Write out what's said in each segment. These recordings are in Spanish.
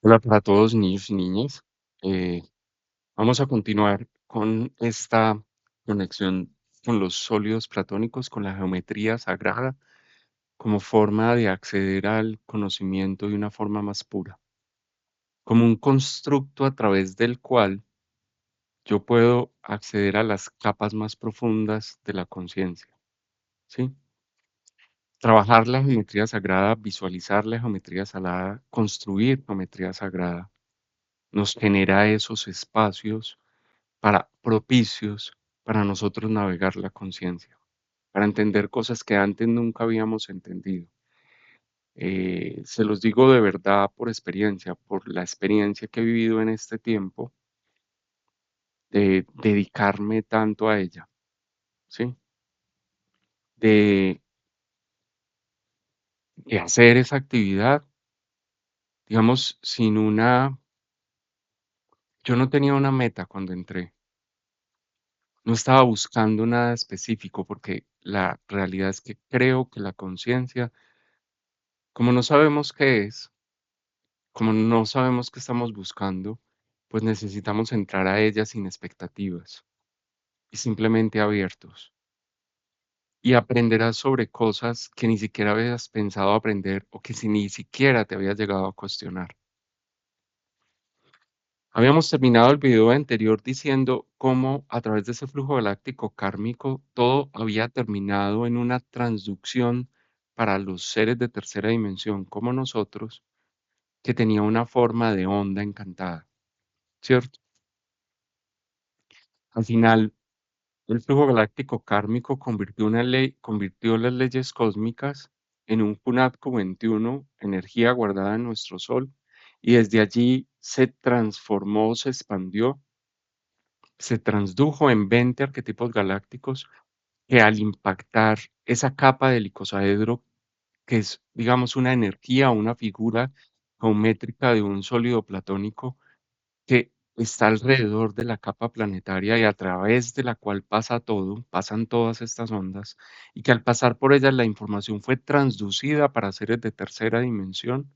Hola para todos, niños y niñas. Eh, Vamos a continuar con esta conexión con los sólidos platónicos, con la geometría sagrada, como forma de acceder al conocimiento de una forma más pura, como un constructo a través del cual yo puedo acceder a las capas más profundas de la conciencia, ¿sí? Trabajar la geometría sagrada, visualizar la geometría sagrada, construir geometría sagrada, nos genera esos espacios para propicios para nosotros navegar la conciencia, para entender cosas que antes nunca habíamos entendido. Se los digo de verdad por experiencia, por la experiencia que he vivido en este tiempo de dedicarme tanto a ella, ¿sí? De, de hacer esa actividad, digamos, yo no tenía una meta cuando entré, no estaba buscando nada específico porque la realidad es que creo que la conciencia, como no sabemos qué es, como no sabemos qué estamos buscando, pues necesitamos entrar a ella sin expectativas y simplemente abiertos. Y aprenderás sobre cosas que ni siquiera habías pensado aprender o que si ni siquiera te habías llegado a cuestionar. Habíamos terminado el video anterior diciendo cómo a través de ese flujo galáctico kármico todo había terminado en una transducción para los seres de tercera dimensión como nosotros, que tenía una forma de onda encantada, ¿cierto? Al final, el flujo galáctico kármico convirtió las leyes cósmicas en un Punatku 21, energía guardada en nuestro Sol, y desde allí se transformó, se expandió, se transdujo en 20 arquetipos galácticos que al impactar esa capa del icosaedro, que es, digamos, una energía, una figura geométrica de un sólido platónico, que está alrededor de la capa planetaria y a través de la cual pasa todo, pasan todas estas ondas, y que al pasar por ellas la información fue transducida para seres de tercera dimensión.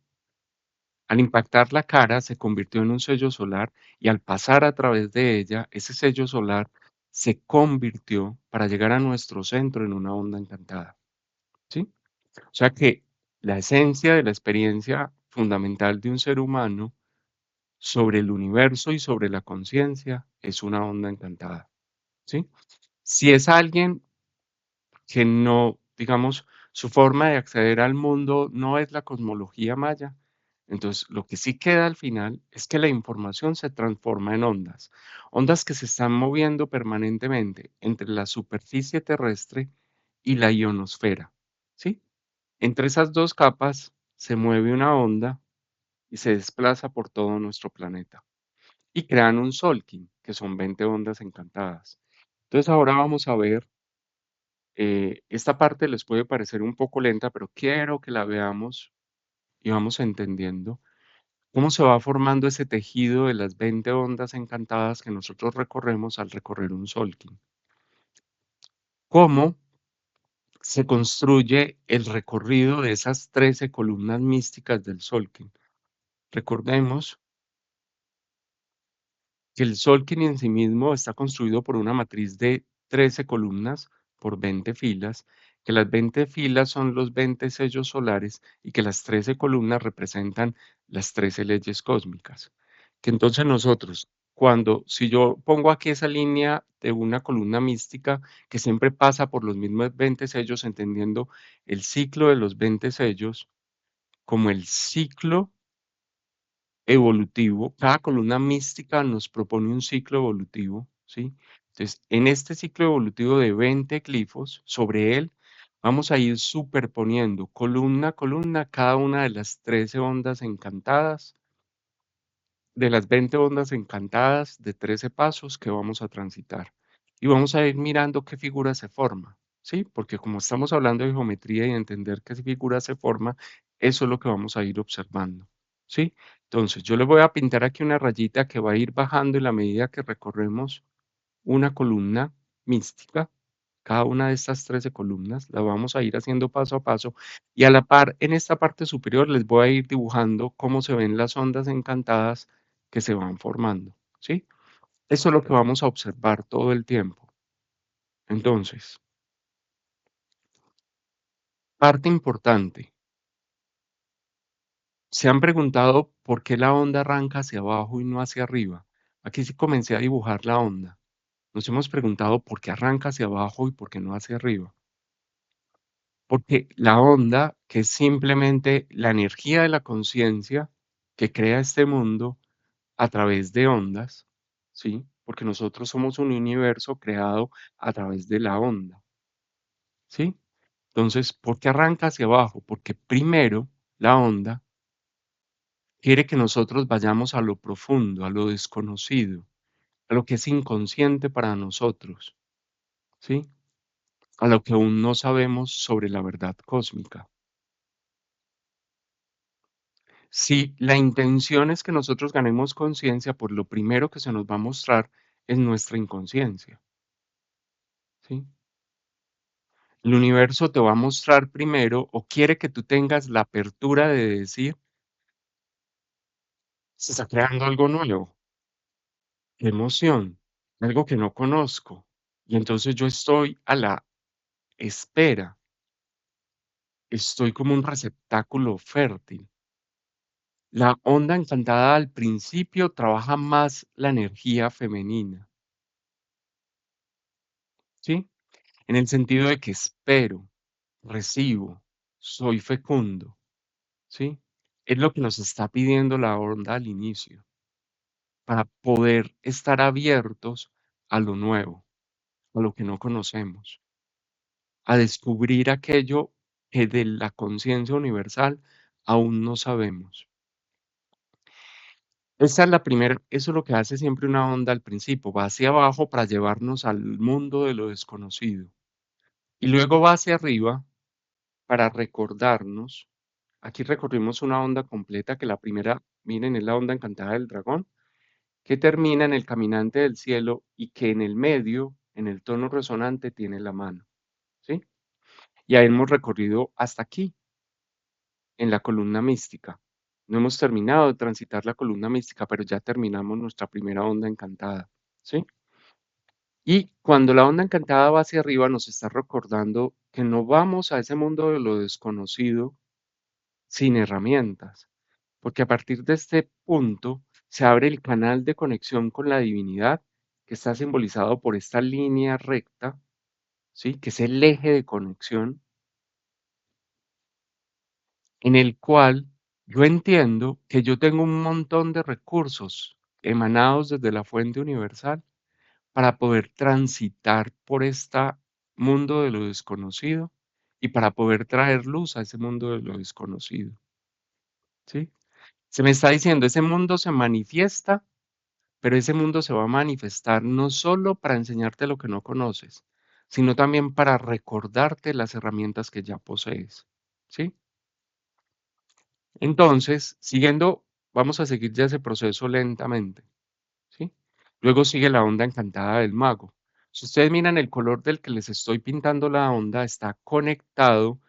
Al impactar la cara se convirtió en un sello solar y al pasar a través de ella, ese sello solar se convirtió para llegar a nuestro centro en una onda encantada, ¿sí? O sea que la esencia de la experiencia fundamental de un ser humano sobre el universo y sobre la conciencia es una onda encantada, ¿sí? Si es alguien que no, digamos, su forma de acceder al mundo no es la cosmología maya, entonces lo que sí queda al final es que la información se transforma en ondas, ondas que se están moviendo permanentemente entre la superficie terrestre y la ionosfera, ¿sí? Entre esas dos capas se mueve una onda y se desplaza por todo nuestro planeta y crean un Solkin, que son 20 ondas encantadas. Entonces ahora vamos a ver, esta parte les puede parecer un poco lenta, pero quiero que la veamos y vamos entendiendo cómo se va formando ese tejido de las 20 ondas encantadas que nosotros recorremos al recorrer un Solkin. Cómo se construye el recorrido de esas 13 columnas místicas del Solkin. Recordemos que el Solkin en sí mismo está construido por una matriz de 13 columnas por 20 filas, que las 20 filas son los 20 sellos solares y que las 13 columnas representan las 13 leyes cósmicas. Que entonces nosotros, si yo pongo aquí esa línea de una columna mística que siempre pasa por los mismos 20 sellos, entendiendo el ciclo de los 20 sellos como el ciclo evolutivo, cada columna mística nos propone un ciclo evolutivo, ¿sí? Entonces, en este ciclo evolutivo de 20 glifos, sobre él vamos a ir superponiendo columna a columna cada una de las 13 ondas encantadas, de las 20 ondas encantadas de 13 pasos que vamos a transitar. Y vamos a ir mirando qué figura se forma, ¿sí? Porque como estamos hablando de geometría y entender qué figura se forma, eso es lo que vamos a ir observando, ¿sí? Entonces, yo le voy a pintar aquí una rayita que va a ir bajando en la medida que recorremos una columna mística. cada una de estas 13 columnas, la vamos a ir haciendo paso a paso, y a la par, en esta parte superior les voy a ir dibujando cómo se ven las ondas encantadas que se van formando, ¿sí? Eso es lo que vamos a observar todo el tiempo. Entonces, parte importante, ¿se han preguntado por qué la onda arranca hacia abajo y no hacia arriba? Aquí sí comencé a dibujar la onda. Nos hemos preguntado por qué arranca hacia abajo y por qué no hacia arriba. Porque la onda, que es simplemente la energía de la conciencia que crea este mundo a través de ondas, ¿sí? Porque nosotros somos un universo creado a través de la onda, ¿sí? Entonces, ¿por qué arranca hacia abajo? Porque primero la onda quiere que nosotros vayamos a lo profundo, a lo desconocido, a lo que es inconsciente para nosotros, ¿sí? A lo que aún no sabemos sobre la verdad cósmica. Si la intención es que nosotros ganemos conciencia, pues lo primero que se nos va a mostrar es nuestra inconsciencia, ¿sí? El universo te va a mostrar primero o quiere que tú tengas la apertura de decir, se está creando algo nuevo, qué emoción, algo que no conozco. Y entonces yo estoy a la espera, estoy como un receptáculo fértil. La onda encantada al principio trabaja más la energía femenina, ¿sí? En el sentido de que espero, recibo, soy fecundo, ¿sí? Es lo que nos está pidiendo la onda al inicio, para poder estar abiertos a lo nuevo, a lo que no conocemos, a descubrir aquello que de la conciencia universal aún no sabemos. Esa es la primera, eso es lo que hace siempre una onda al principio, va hacia abajo para llevarnos al mundo de lo desconocido y luego va hacia arriba para recordarnos. Aquí recorrimos una onda completa que la primera, miren, es la onda encantada del dragón, que termina en el caminante del cielo y que en el medio, en el tono resonante, tiene la mano, ¿sí? Ya hemos recorrido hasta aquí, en la columna mística. No hemos terminado de transitar la columna mística, pero ya terminamos nuestra primera onda encantada, ¿sí? Y cuando la onda encantada va hacia arriba, nos está recordando que no vamos a ese mundo de lo desconocido sin herramientas, porque a partir de este punto se abre el canal de conexión con la divinidad que está simbolizado por esta línea recta, ¿sí? Que es el eje de conexión en el cual yo entiendo que yo tengo un montón de recursos emanados desde la fuente universal para poder transitar por este mundo de lo desconocido y para poder traer luz a ese mundo de lo desconocido, ¿sí? Se me está diciendo, ese mundo se manifiesta, pero ese mundo se va a manifestar no solo para enseñarte lo que no conoces, sino también para recordarte las herramientas que ya posees, ¿sí? Entonces, siguiendo, vamos a seguir ya ese proceso lentamente, ¿sí? Luego sigue la onda encantada del mago. Si ustedes miran el color del que les estoy pintando la onda, está conectado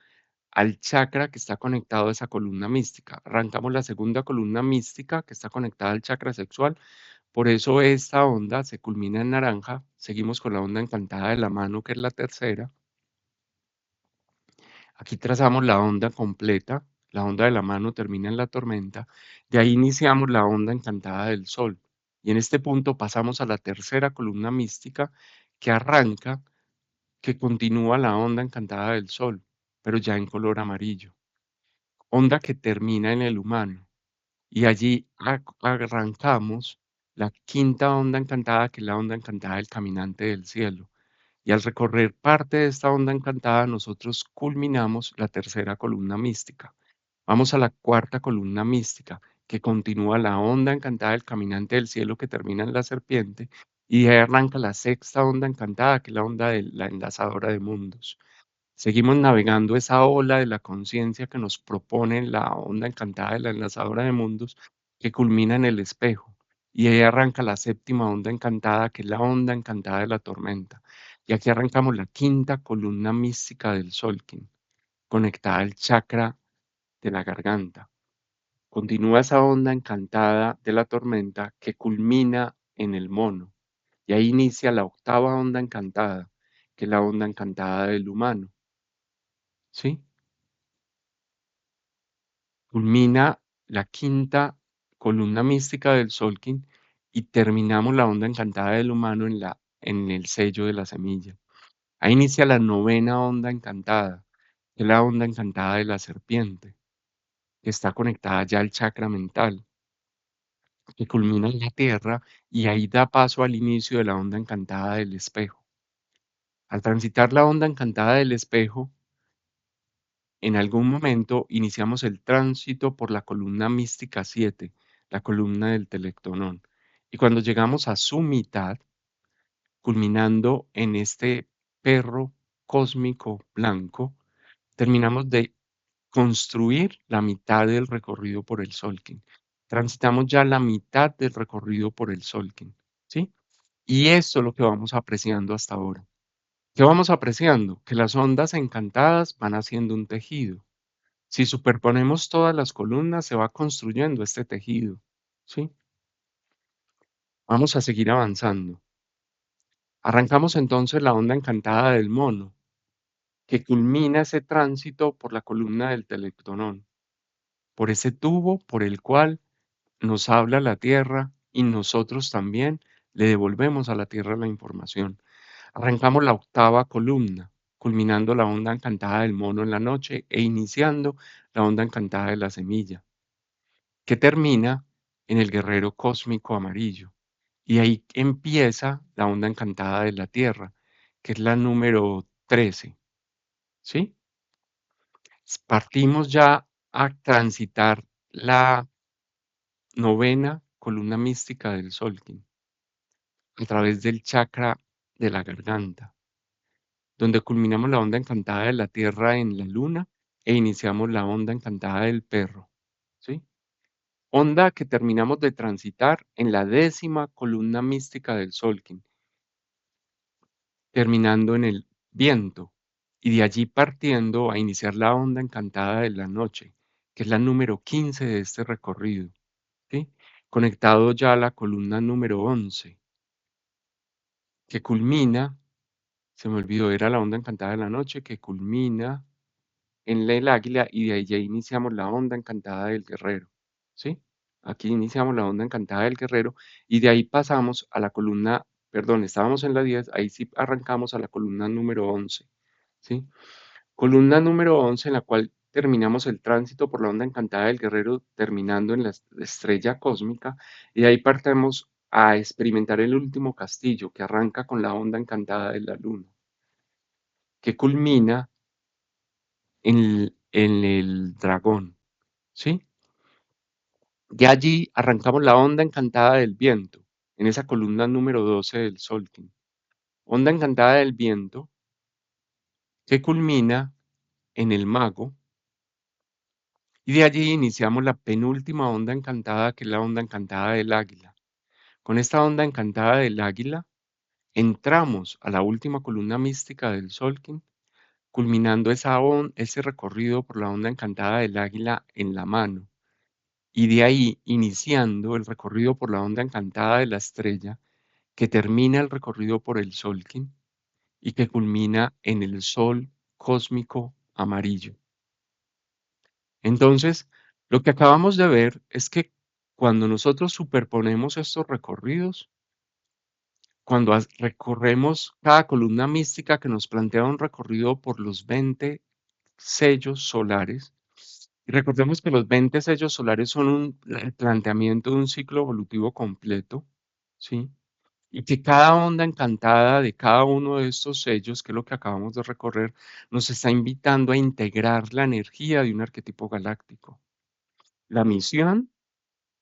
al chakra que está conectado a esa columna mística. Arrancamos la segunda columna mística que está conectada al chakra sexual. Por eso esta onda se culmina en naranja. Seguimos con la onda encantada de la mano, que es la tercera. Aquí trazamos la onda completa. La onda de la mano termina en la tormenta. De ahí iniciamos la onda encantada del sol. Y en este punto pasamos a la tercera columna mística que arranca, que continúa la onda encantada del sol, pero ya en color amarillo. Onda que termina en el humano. Y allí arrancamos la quinta onda encantada, que es la onda encantada del caminante del cielo. Y al recorrer parte de esta onda encantada, nosotros culminamos la tercera columna mística. Vamos a la cuarta columna mística, que continúa la onda encantada del caminante del cielo que termina en la serpiente, y de ahí arranca la sexta onda encantada, que es la onda de la enlazadora de mundos. Seguimos navegando esa ola de la conciencia que nos propone la onda encantada de la enlazadora de mundos, que culmina en el espejo. Y ahí arranca la séptima onda encantada, que es la onda encantada de la tormenta. Y aquí arrancamos la quinta columna mística del Solkin, conectada al chakra de la garganta. Continúa esa onda encantada de la tormenta que culmina en el mono. Y ahí inicia la octava onda encantada, que es la onda encantada del humano. ¿Sí? Culmina la quinta columna mística del Solkin y terminamos la onda encantada del humano en el sello de la semilla. Ahí inicia la novena onda encantada, que es la onda encantada de la serpiente, que está conectada ya al chakra mental, que culmina en la tierra y ahí da paso al inicio de la onda encantada del espejo. Al transitar la onda encantada del espejo, en algún momento iniciamos el tránsito por la columna mística 7, la columna del telectonón. Y cuando llegamos a su mitad, culminando en este perro cósmico blanco, terminamos de construir la mitad del recorrido por el Solkin. Transitamos ya la mitad del recorrido por el Solkin, ¿sí? Y esto es lo que vamos apreciando hasta ahora. ¿Qué vamos apreciando? Que las ondas encantadas van haciendo un tejido. Si superponemos todas las columnas, se va construyendo este tejido, ¿sí? Vamos a seguir avanzando. Arrancamos entonces la onda encantada del mono, que culmina ese tránsito por la columna del telectonón, por ese tubo por el cual nos habla la Tierra y nosotros también le devolvemos a la Tierra la información. Arrancamos la octava columna, culminando la onda encantada del mono en la noche e iniciando la onda encantada de la semilla, que termina en el guerrero cósmico amarillo. Y ahí empieza la onda encantada de la Tierra, que es la número 13, ¿sí? Partimos ya a transitar la novena columna mística del Solkin a través del chakra de la garganta, donde culminamos la onda encantada de la Tierra en la Luna e iniciamos la onda encantada del perro, ¿sí? Onda que terminamos de transitar en la décima columna mística del Solkin, terminando en el viento, y de allí partiendo a iniciar la onda encantada de la noche, que es la número 15 de este recorrido, ¿sí? Conectado ya a la columna número 11, que culmina, se me olvidó, era la onda encantada de la noche, que culmina en el águila y de ahí ya iniciamos la onda encantada del guerrero, ¿sí? Aquí iniciamos la onda encantada del guerrero y de ahí pasamos a la columna, perdón, estábamos en la 10, ahí sí arrancamos a la columna número 11, ¿sí? Columna número 11 en la cual terminamos el tránsito por la onda encantada del guerrero, terminando en la estrella cósmica y de ahí partamos a experimentar el último castillo que arranca con la onda encantada de la luna, que culmina en el dragón, ¿sí? De allí arrancamos la onda encantada del viento, en esa columna número 12 del Solkin. Onda encantada del viento que culmina en el mago y de allí iniciamos la penúltima onda encantada que es la onda encantada del águila. Con esta onda encantada del águila entramos a la última columna mística del Solkin, culminando ese recorrido por la onda encantada del águila en la mano. Y de ahí iniciando el recorrido por la onda encantada de la estrella, que termina el recorrido por el Solkin y que culmina en el sol cósmico amarillo. Entonces, lo que acabamos de ver es que cuando nosotros superponemos estos recorridos, cuando recorremos cada columna mística que nos plantea un recorrido por los 20 sellos solares, y recordemos que los 20 sellos solares son el planteamiento de un ciclo evolutivo completo, ¿sí? Y que cada onda encantada de cada uno de estos sellos, que es lo que acabamos de recorrer, nos está invitando a integrar la energía de un arquetipo galáctico. La misión,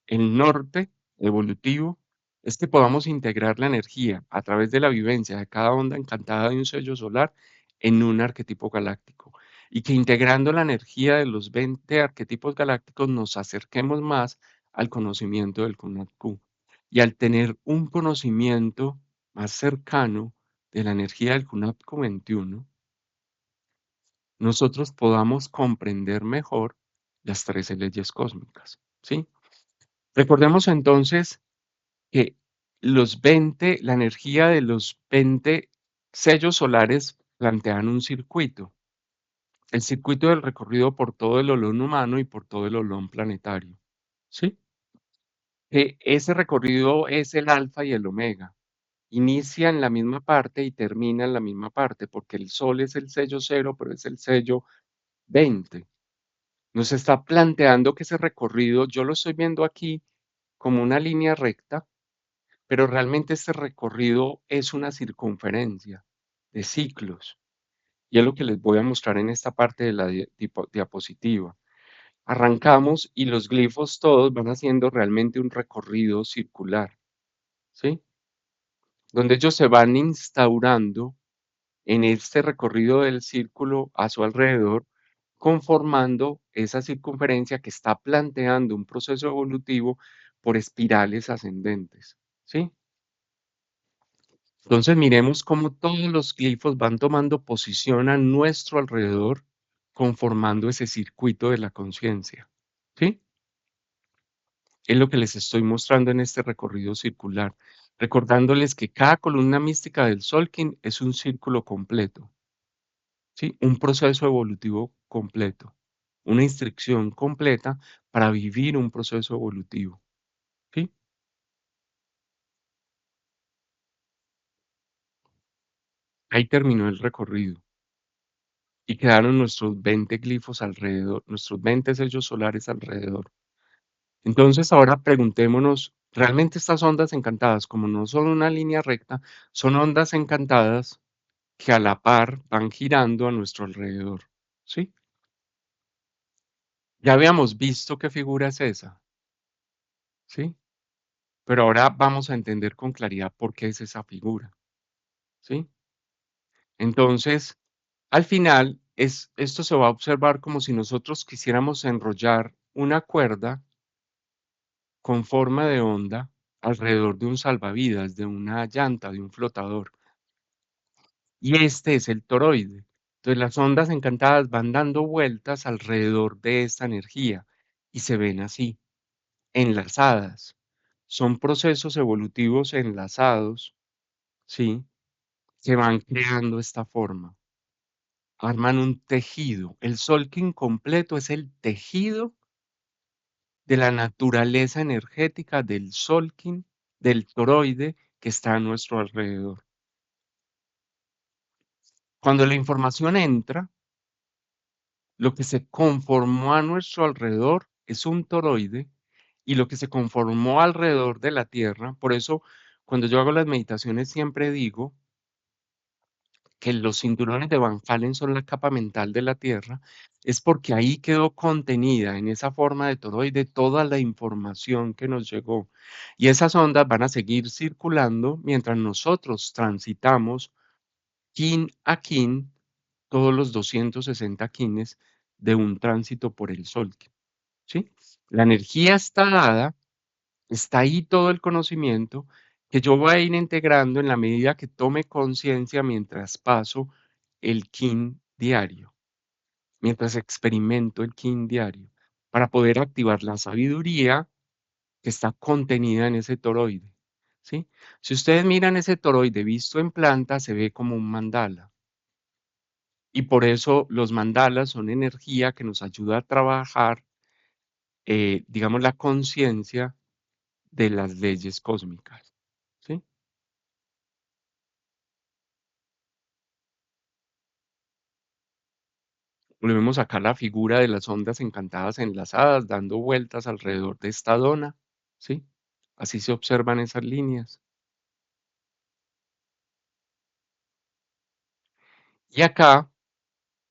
el norte evolutivo, es que podamos integrar la energía a través de la vivencia de cada onda encantada de un sello solar en un arquetipo galáctico. Y que integrando la energía de los 20 arquetipos galácticos nos acerquemos más al conocimiento del Kunat Ku. Y al tener un conocimiento más cercano de la energía del QNAPCO 21, nosotros podamos comprender mejor las 13 leyes cósmicas, ¿sí? Recordemos entonces que la energía de los 20 sellos solares plantean un circuito, el circuito del recorrido por todo el olón humano y por todo el olón planetario, ¿sí? Que ese recorrido es el alfa y el omega. Inicia en la misma parte y termina en la misma parte, porque el Sol es el sello cero, pero es el sello 20. Nos está planteando que ese recorrido, yo lo estoy viendo aquí como una línea recta, pero realmente este recorrido es una circunferencia de ciclos. Y es lo que les voy a mostrar en esta parte de la diapositiva. Arrancamos y los glifos todos van haciendo realmente un recorrido circular, ¿sí? Donde ellos se van instaurando en este recorrido del círculo a su alrededor, conformando esa circunferencia que está planteando un proceso evolutivo por espirales ascendentes, ¿sí? Entonces miremos cómo todos los glifos van tomando posición a nuestro alrededor, conformando ese circuito de la conciencia, ¿sí? Es lo que les estoy mostrando en este recorrido circular, recordándoles que cada columna mística del Solkin es un círculo completo, ¿sí? Un proceso evolutivo completo, una instrucción completa para vivir un proceso evolutivo, ¿sí? Ahí terminó el recorrido y quedaron nuestros 20 glifos alrededor, nuestros 20 sellos solares alrededor. Entonces ahora preguntémonos, ¿realmente estas ondas encantadas, como no son una línea recta, son ondas encantadas que a la par van girando a nuestro alrededor? ¿Sí? Ya habíamos visto qué figura es esa, ¿sí? Pero ahora vamos a entender con claridad por qué es esa figura, ¿sí? Entonces, al final, esto se va a observar como si nosotros quisiéramos enrollar una cuerda con forma de onda alrededor de un salvavidas, de una llanta, de un flotador. Y este es el toroide. Entonces, las ondas encantadas van dando vueltas alrededor de esta energía y se ven así, enlazadas. Son procesos evolutivos enlazados, ¿sí? Que van creando esta forma, arman un tejido. El Solkin completo es el tejido de la naturaleza energética del Solkin, del toroide que está a nuestro alrededor. Cuando la información entra, lo que se conformó a nuestro alrededor es un toroide y lo que se conformó alrededor de la Tierra, por eso cuando yo hago las meditaciones siempre digo que los cinturones de Van Allen son la capa mental de la Tierra, es porque ahí quedó contenida en esa forma de toroide toda la información que nos llegó. Y esas ondas van a seguir circulando mientras nosotros transitamos kin a kin todos los 260 kines de un tránsito por el Sol, ¿sí? La energía está dada, está ahí todo el conocimiento que yo voy a ir integrando en la medida que tome conciencia mientras paso el kin diario, mientras experimento el kin diario, para poder activar la sabiduría que está contenida en ese toroide, ¿sí? Si ustedes miran ese toroide visto en planta, se ve como un mandala. Y por eso los mandalas son energía que nos ayuda a trabajar, digamos, la conciencia de las leyes cósmicas, ¿sí? Volvemos acá la figura de las ondas encantadas enlazadas, dando vueltas alrededor de esta dona, ¿sí? Así se observan esas líneas. Y acá,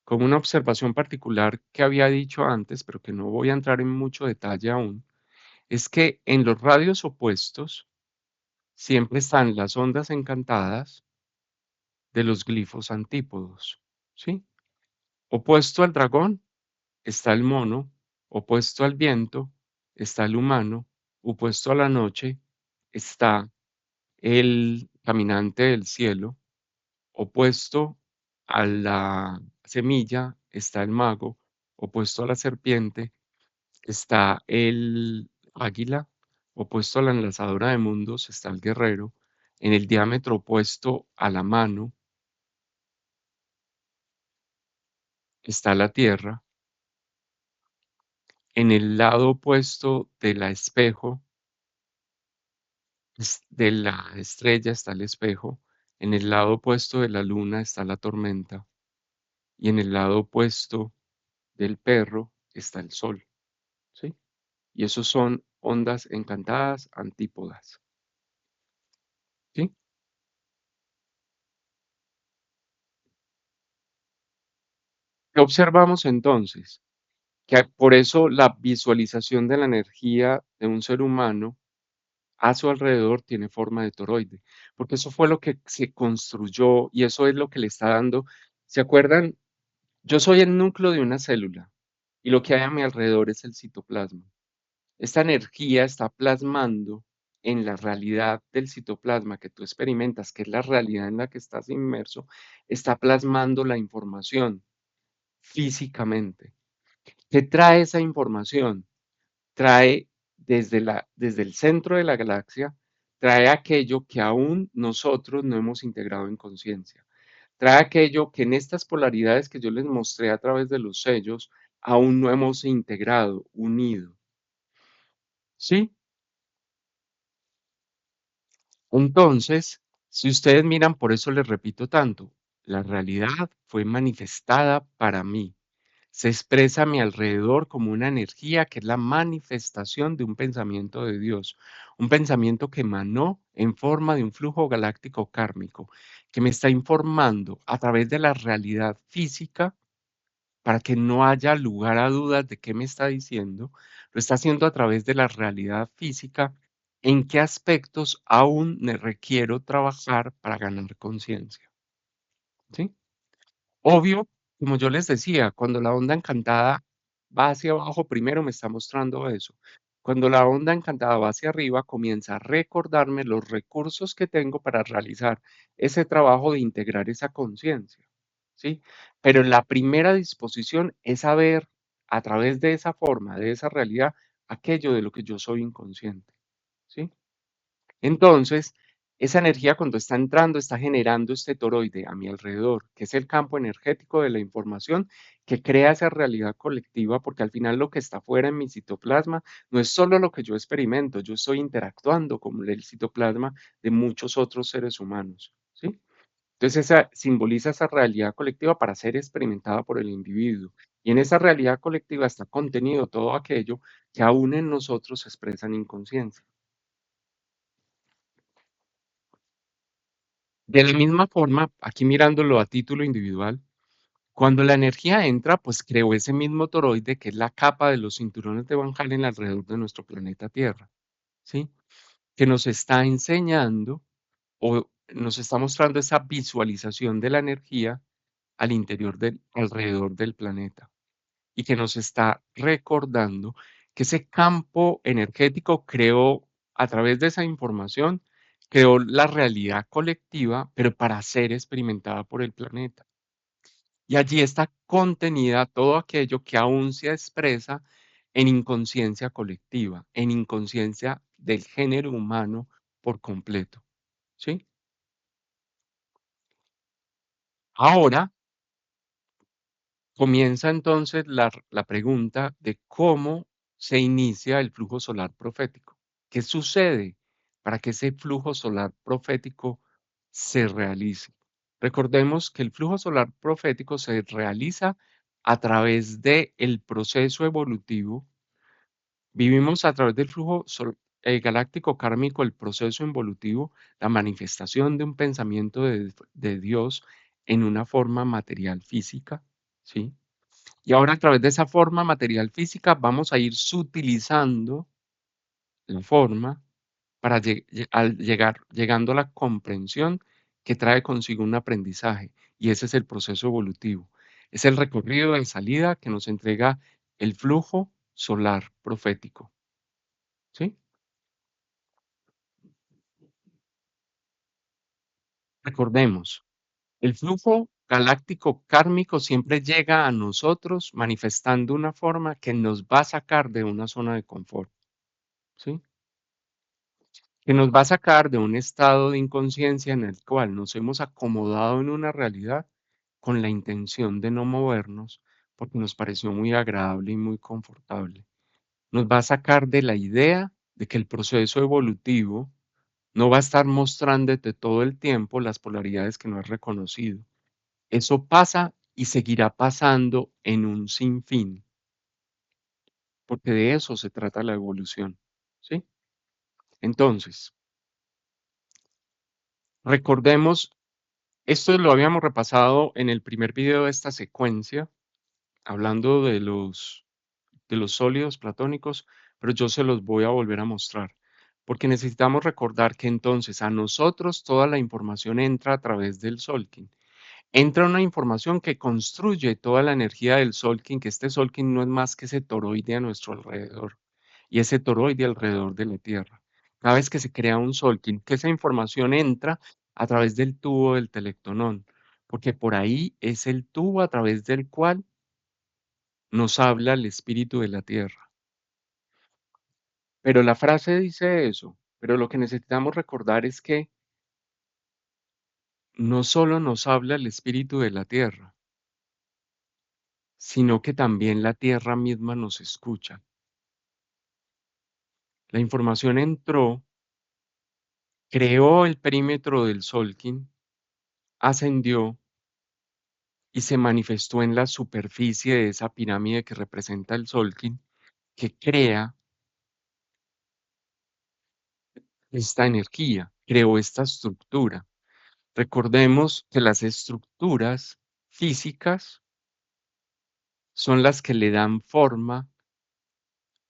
como una observación particular que había dicho antes, pero que no voy a entrar en mucho detalle aún, es que en los radios opuestos siempre están las ondas encantadas de los glifos antípodos, ¿sí? Opuesto al dragón está el mono, opuesto al viento está el humano, opuesto a la noche está el caminante del cielo, opuesto a la semilla está el mago, opuesto a la serpiente está el águila, opuesto a la enlazadora de mundos está el guerrero, en el diámetro opuesto a la mano está la tierra, en el lado opuesto de la espejo, de la estrella está el espejo, en el lado opuesto de la luna está la tormenta y en el lado opuesto del perro está el sol, ¿sí? Y esos son ondas encantadas, antípodas, ¿sí? ¿Qué observamos entonces? Que por eso la visualización de la energía de un ser humano a su alrededor tiene forma de toroide, porque eso fue lo que se construyó y eso es lo que le está dando. ¿Se acuerdan? Yo soy el núcleo de una célula y lo que hay a mi alrededor es el citoplasma. Esta energía está plasmando en la realidad del citoplasma que tú experimentas, que es la realidad en la que estás inmerso, está plasmando la información físicamente. ¿Qué trae esa información? Trae desde el centro de la galaxia, trae aquello que aún nosotros no hemos integrado en conciencia. Trae aquello que en estas polaridades que yo les mostré a través de los sellos, aún no hemos integrado, unido. ¿Sí? Entonces, si ustedes miran, por eso les repito tanto, la realidad fue manifestada para mí. Se expresa a mi alrededor como una energía que es la manifestación de un pensamiento de Dios, un pensamiento que emanó en forma de un flujo galáctico kármico, que me está informando a través de la realidad física para que no haya lugar a dudas de qué me está diciendo, lo está haciendo a través de la realidad física, en qué aspectos aún me requiero trabajar para ganar conciencia, ¿sí? Obvio, como yo les decía, cuando la onda encantada va hacia abajo, primero me está mostrando eso. Cuando la onda encantada va hacia arriba, comienza a recordarme los recursos que tengo para realizar ese trabajo de integrar esa conciencia, ¿sí? Pero la primera disposición es saber a través de esa forma, de esa realidad, aquello de lo que yo soy inconsciente, ¿sí? Entonces, esa energía cuando está entrando, está generando este toroide a mi alrededor, que es el campo energético de la información que crea esa realidad colectiva, porque al final lo que está fuera en mi citoplasma no es solo lo que yo experimento, yo estoy interactuando con el citoplasma de muchos otros seres humanos, ¿sí? Entonces, esa simboliza esa realidad colectiva para ser experimentada por el individuo. Y en esa realidad colectiva está contenido todo aquello que aún en nosotros se expresa en inconsciencia. De la misma forma, aquí mirándolo a título individual, cuando la energía entra, pues creó ese mismo toroide que es la capa de los cinturones de Van Allen alrededor de nuestro planeta Tierra, ¿sí? Que nos está enseñando o nos está mostrando esa visualización de la energía al interior alrededor del planeta y que nos está recordando que ese campo energético creó a través de esa información, creó la realidad colectiva, pero para ser experimentada por el planeta. Y allí está contenida todo aquello que aún se expresa en inconsciencia colectiva, en inconsciencia del género humano por completo. ¿Sí? Ahora comienza entonces la pregunta de cómo se inicia el flujo solar profético. ¿Qué sucede para que ese flujo solar profético se realice? Recordemos que el flujo solar profético se realiza a través del proceso evolutivo. Vivimos a través del galáctico kármico, el proceso evolutivo, la manifestación de un pensamiento de Dios en una forma material física, ¿sí? Y ahora a través de esa forma material física vamos a ir sutilizando la forma para llegando a la comprensión que trae consigo un aprendizaje. Y ese es el proceso evolutivo. Es el recorrido de salida que nos entrega el flujo solar profético. ¿Sí? Recordemos, El flujo galáctico kármico siempre llega a nosotros manifestando una forma que nos va a sacar de una zona de confort, ¿sí? Que nos va a sacar de un estado de inconsciencia en el cual nos hemos acomodado en una realidad con la intención de no movernos porque nos pareció muy agradable y muy confortable. Nos va a sacar de la idea de que el proceso evolutivo no va a estar mostrándote todo el tiempo las polaridades que no has reconocido. Eso pasa y seguirá pasando en un sinfín, porque de eso se trata la evolución, ¿sí? Entonces, recordemos, esto lo habíamos repasado en el primer video de esta secuencia, hablando de los sólidos platónicos, pero yo se los voy a volver a mostrar, porque necesitamos recordar que entonces a nosotros toda la información entra a través del Solking. Entra una información que construye toda la energía del Solking, que este Solking no es más que ese toroide a nuestro alrededor y ese toroide alrededor de la Tierra. Cada vez que se crea un Solking, que esa información entra a través del tubo del telectonón, porque por ahí es el tubo a través del cual nos habla el espíritu de la Tierra. Pero la frase dice eso, pero lo que necesitamos recordar es que no solo nos habla el espíritu de la Tierra, sino que también la Tierra misma nos escucha. La información entró, creó el perímetro del Solkin, ascendió y se manifestó en la superficie de esa pirámide que representa el Solkin, que crea esta energía, creó esta estructura. Recordemos que las estructuras físicas son las que le dan forma,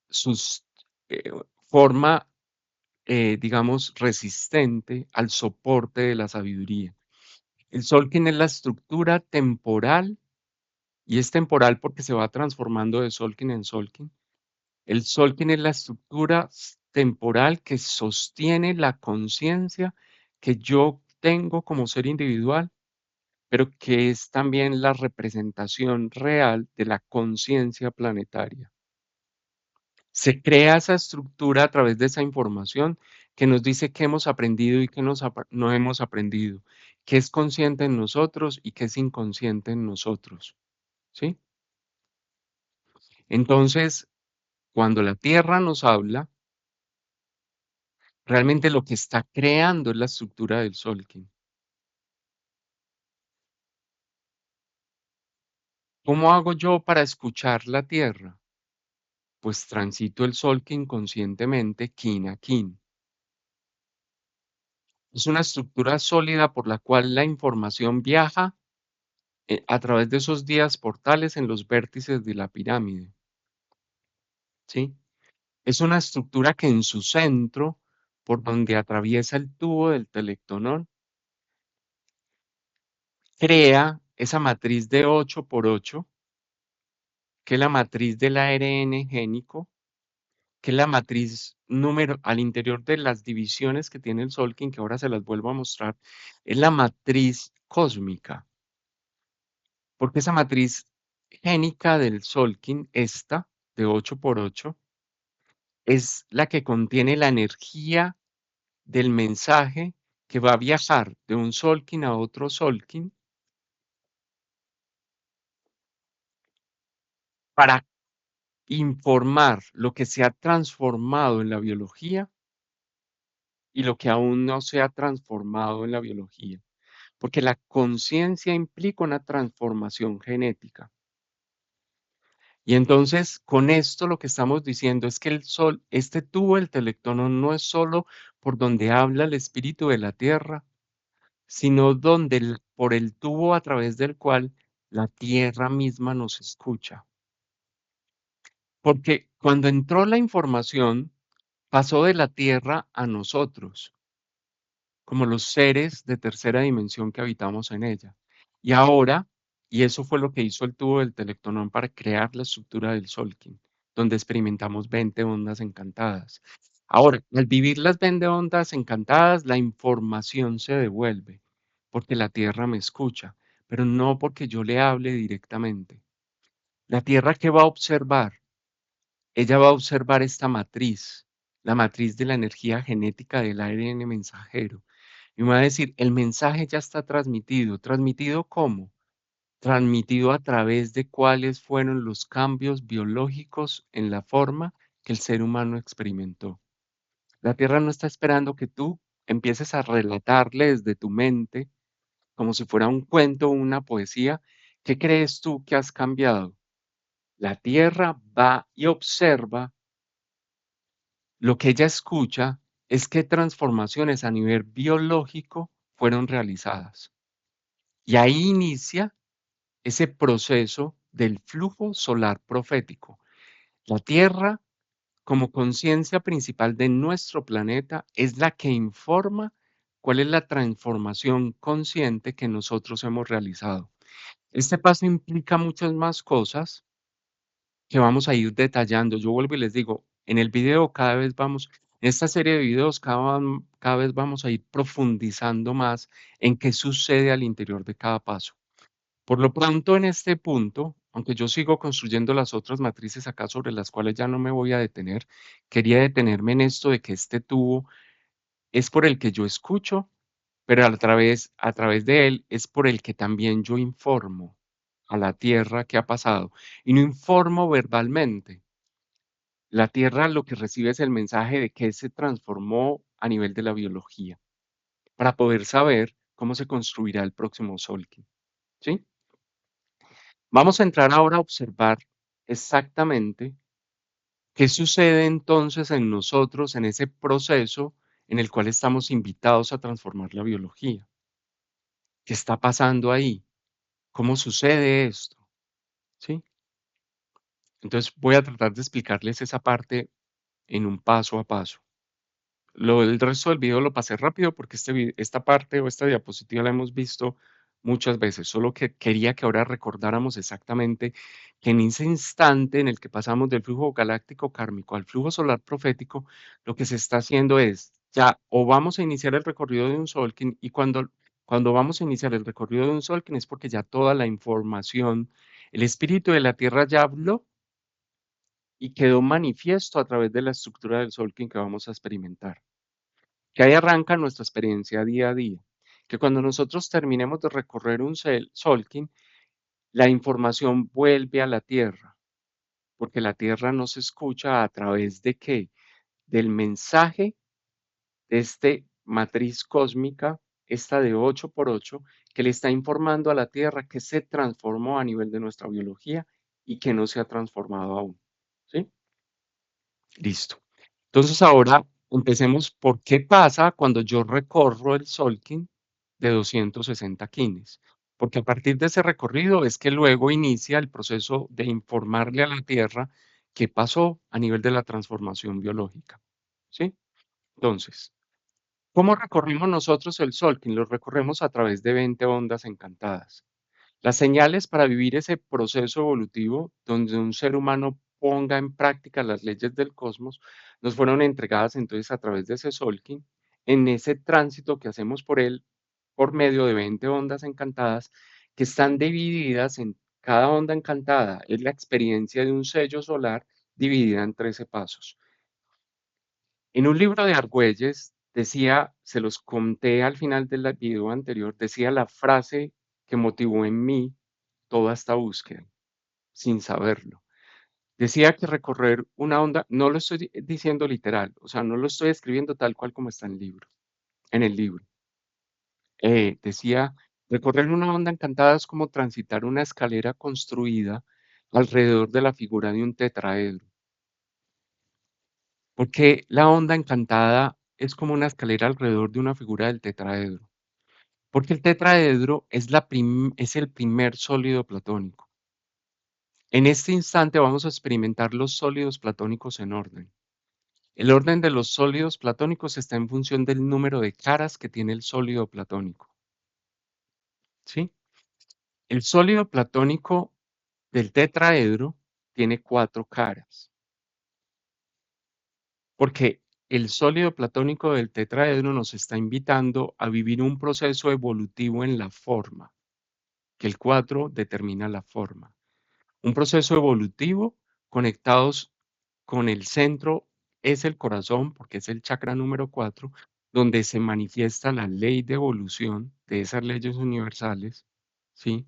sus, eh, forma, digamos, resistente al soporte de la sabiduría. El Solkin es la estructura temporal, y es temporal porque se va transformando de Solkin en Solkin. El Solkin es la estructura temporal que sostiene la conciencia que yo tengo como ser individual, pero que es también la representación real de la conciencia planetaria. Se crea esa estructura a través de esa información que nos dice qué hemos aprendido y qué no hemos aprendido, qué es consciente en nosotros y qué es inconsciente en nosotros, ¿sí? Entonces, cuando la Tierra nos habla, realmente lo que está creando es la estructura del Solkin. ¿Cómo hago yo para escuchar la Tierra? Pues transito el Solkin conscientemente, kin a kin. Es una estructura sólida por la cual la información viaja a través de esos días portales en los vértices de la pirámide, ¿sí? Es una estructura que en su centro, por donde atraviesa el tubo del telectonón, crea esa matriz de 8 por 8, que es la matriz del ARN génico, que es la matriz número al interior de las divisiones que tiene el Solkin, que ahora se las vuelvo a mostrar, es la matriz cósmica, porque esa matriz génica del Solkin, esta de 8 por 8, es la que contiene la energía del mensaje que va a viajar de un Solkin a otro Solkin para informar lo que se ha transformado en la biología y lo que aún no se ha transformado en la biología. Porque la conciencia implica una transformación genética. Y entonces, con esto lo que estamos diciendo es que el sol, este tubo del telectono no es solo por donde habla el espíritu de la tierra, sino donde por el tubo a través del cual la tierra misma nos escucha. Porque cuando entró la información, pasó de la tierra a nosotros, como los seres de tercera dimensión que habitamos en ella. Y ahora, y eso fue lo que hizo el tubo del telectonón para crear la estructura del Solkin, donde experimentamos 20 ondas encantadas. Ahora, al vivir las 20 ondas encantadas, la información se devuelve, porque la Tierra me escucha, pero no porque yo le hable directamente. La Tierra, ¿qué va a observar? Ella va a observar esta matriz, la matriz de la energía genética del ARN mensajero. Y me va a decir, el mensaje ya está transmitido. ¿Transmitido cómo? Transmitido a través de cuáles fueron los cambios biológicos en la forma que el ser humano experimentó. La Tierra no está esperando que tú empieces a relatarle desde tu mente, como si fuera un cuento o una poesía, ¿qué crees tú que has cambiado? La Tierra va y observa, lo que ella escucha es qué transformaciones a nivel biológico fueron realizadas. Y ahí inicia ese proceso del flujo solar profético. La Tierra, como conciencia principal de nuestro planeta, es la que informa cuál es la transformación consciente que nosotros hemos realizado. Este paso implica muchas más cosas que vamos a ir detallando. Yo vuelvo y les digo, en el video cada vez vamos, en esta serie de videos cada vez vamos a ir profundizando más en qué sucede al interior de cada paso. Por lo pronto, en este punto, aunque yo sigo construyendo las otras matrices acá sobre las cuales ya no me voy a detener, quería detenerme en esto de que este tubo es por el que yo escucho, pero a través de él es por el que también yo informo a la tierra qué ha pasado. Y no informo verbalmente. La tierra lo que recibe es el mensaje de que se transformó a nivel de la biología, para poder saber cómo se construirá el próximo Solkin. ¿Sí? Vamos a entrar ahora a observar exactamente qué sucede entonces en nosotros en ese proceso en el cual estamos invitados a transformar la biología. ¿Qué está pasando ahí? ¿Cómo sucede esto? ¿Sí? Entonces voy a tratar de explicarles esa parte en un paso a paso. El resto del video lo pasé rápido porque esta parte o esta diapositiva la hemos visto muchas veces, solo que quería que ahora recordáramos exactamente que en ese instante en el que pasamos del flujo galáctico kármico al flujo solar profético, lo que se está haciendo es ya o vamos a iniciar el recorrido de un Solkin y cuando vamos a iniciar el recorrido de un Solkin es porque ya toda la información, el espíritu de la Tierra ya habló y quedó manifiesto a través de la estructura del Solkin que vamos a experimentar. Que ahí arranca nuestra experiencia día a día. Que cuando nosotros terminemos de recorrer un Solkin, la información vuelve a la Tierra, porque la Tierra nos escucha a través de qué? Del mensaje de este matriz cósmica, esta de 8 por 8, que le está informando a la Tierra que se transformó a nivel de nuestra biología y que no se ha transformado aún. ¿Sí? Listo. Entonces ahora empecemos por qué pasa cuando yo recorro el Solkin de 260 kines. Porque a partir de ese recorrido es que luego inicia el proceso de informarle a la Tierra qué pasó a nivel de la transformación biológica. ¿Sí? Entonces, ¿cómo recorrimos nosotros el Solkin? Lo recorremos a través de 20 ondas encantadas. Las señales para vivir ese proceso evolutivo donde un ser humano ponga en práctica las leyes del cosmos nos fueron entregadas entonces a través de ese Solkin, en ese tránsito que hacemos por él por medio de 20 ondas encantadas que están divididas en cada onda encantada. Es la experiencia de un sello solar dividida en 13 pasos. En un libro de Argüelles decía, se los conté al final del video anterior, decía la frase que motivó en mí toda esta búsqueda, sin saberlo. Decía que recorrer una onda, no lo estoy diciendo literal, o sea, no lo estoy escribiendo tal cual como está en el libro, en el libro. Decía, recorrer una onda encantada es como transitar una escalera construida alrededor de la figura de un tetraedro. Porque la onda encantada es como una escalera alrededor de una figura del tetraedro. Porque el tetraedro es el primer sólido platónico. En este instante vamos a experimentar los sólidos platónicos en orden. El orden de los sólidos platónicos está en función del número de caras que tiene el sólido platónico. ¿Sí? El sólido platónico del tetraedro tiene 4 caras. Porque el sólido platónico del tetraedro nos está invitando a vivir un proceso evolutivo en la forma, que el 4 determina la forma. Un proceso evolutivo conectados con el centro es el corazón, porque es el chakra número 4, donde se manifiesta la ley de evolución de esas leyes universales, ¿sí?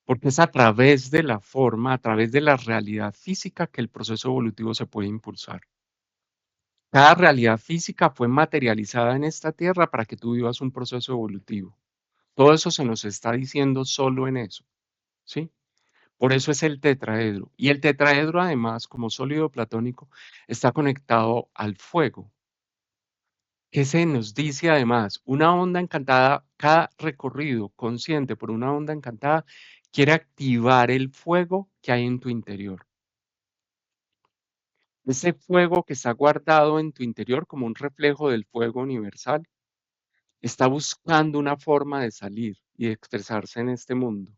Porque es a través de la forma, a través de la realidad física que el proceso evolutivo se puede impulsar. Cada realidad física fue materializada en esta tierra para que tú vivas un proceso evolutivo. Todo eso se nos está diciendo solo en eso, ¿sí? Por eso es el tetraedro. Y el tetraedro, además, como sólido platónico, está conectado al fuego. ¿Qué se nos dice además? Una onda encantada, cada recorrido consciente por una onda encantada quiere activar el fuego que hay en tu interior. Ese fuego que está guardado en tu interior como un reflejo del fuego universal, está buscando una forma de salir y de expresarse en este mundo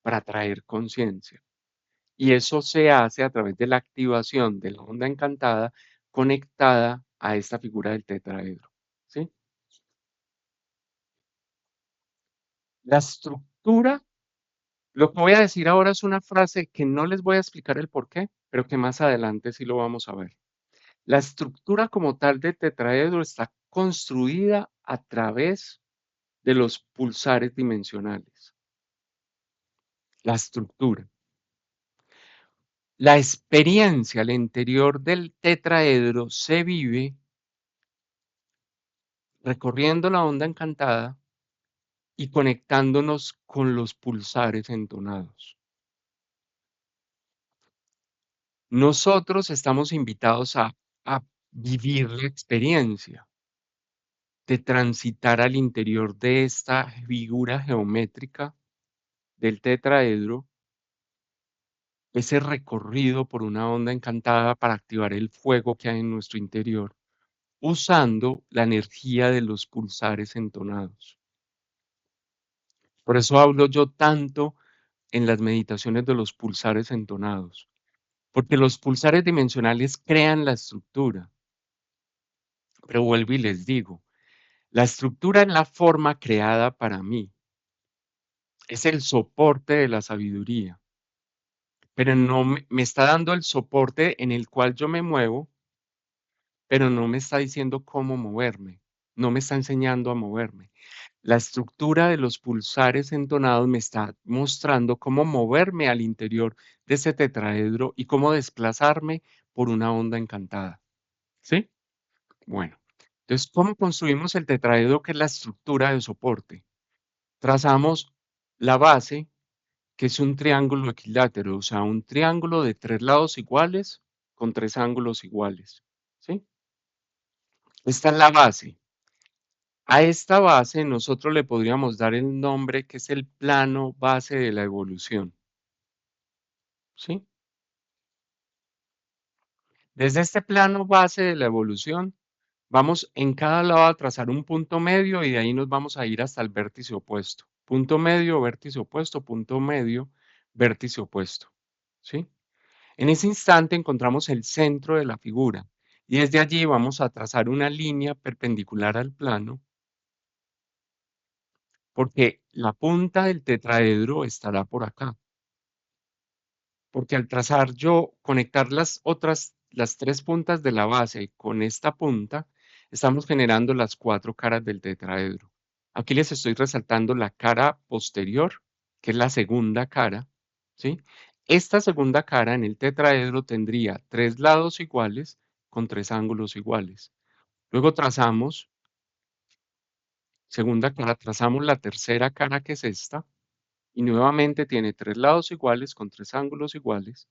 para traer conciencia. Y eso se hace a través de la activación de la onda encantada conectada a esta figura del tetraedro, ¿sí? La estructura, lo que voy a decir ahora es una frase que no les voy a explicar el por qué, pero que más adelante sí lo vamos a ver. La estructura como tal de tetraedro está construida a través de los pulsares dimensionales. La estructura. La experiencia al interior del tetraedro se vive recorriendo la onda encantada y conectándonos con los pulsares entonados. Nosotros estamos invitados a vivir la experiencia de transitar al interior de esta figura geométrica del tetraedro, ese recorrido por una onda encantada para activar el fuego que hay en nuestro interior, usando la energía de los pulsares entonados. Por eso hablo yo tanto en las meditaciones de los pulsares entonados, porque los pulsares dimensionales crean la estructura. Pero vuelvo y les digo, la estructura es la forma creada para mí, es el soporte de la sabiduría, pero no me está dando el soporte en el cual yo me muevo, pero no me está diciendo cómo moverme, no me está enseñando a moverme. La estructura de los pulsares entonados me está mostrando cómo moverme al interior de ese tetraedro y cómo desplazarme por una onda encantada. ¿Sí? Bueno, entonces, ¿cómo construimos el tetraedro, que es la estructura de soporte? Trazamos la base, que es un triángulo equilátero, o sea, un triángulo de 3 lados iguales con 3 ángulos iguales. ¿Sí? Esta es la base. A esta base nosotros le podríamos dar el nombre que es el plano base de la evolución, ¿sí? Desde este plano base de la evolución, vamos en cada lado a trazar un punto medio y de ahí nos vamos a ir hasta el vértice opuesto. Punto medio, vértice opuesto, punto medio, vértice opuesto, ¿sí? En ese instante encontramos el centro de la figura y desde allí vamos a trazar una línea perpendicular al plano, porque la punta del tetraedro estará por acá. Porque al trazar yo, conectar las 3 puntas de la base con esta punta, estamos generando las 4 caras del tetraedro. Aquí les estoy resaltando la cara posterior, que es la segunda cara, ¿sí? Esta segunda cara en el tetraedro tendría 3 lados iguales con 3 ángulos iguales. Luego trazamos, segunda cara, trazamos la tercera cara, que es esta, y nuevamente tiene 3 lados iguales con 3 ángulos iguales.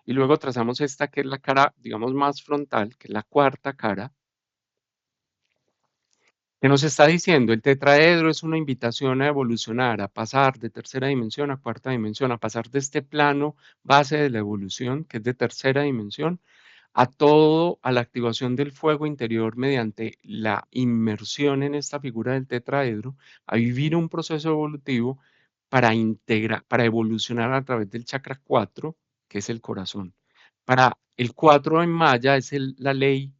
Y luego trazamos esta, que es la cara, digamos, más frontal, que es la cuarta cara, que nos está diciendo el tetraedro es una invitación a evolucionar, a pasar de tercera dimensión a cuarta dimensión, a pasar de este plano base de la evolución, que es de tercera dimensión, a todo, a la activación del fuego interior mediante la inmersión en esta figura del tetraedro, a vivir un proceso evolutivo para integrar, para evolucionar a través del chakra 4, que es el corazón. Para el 4 en maya es la ley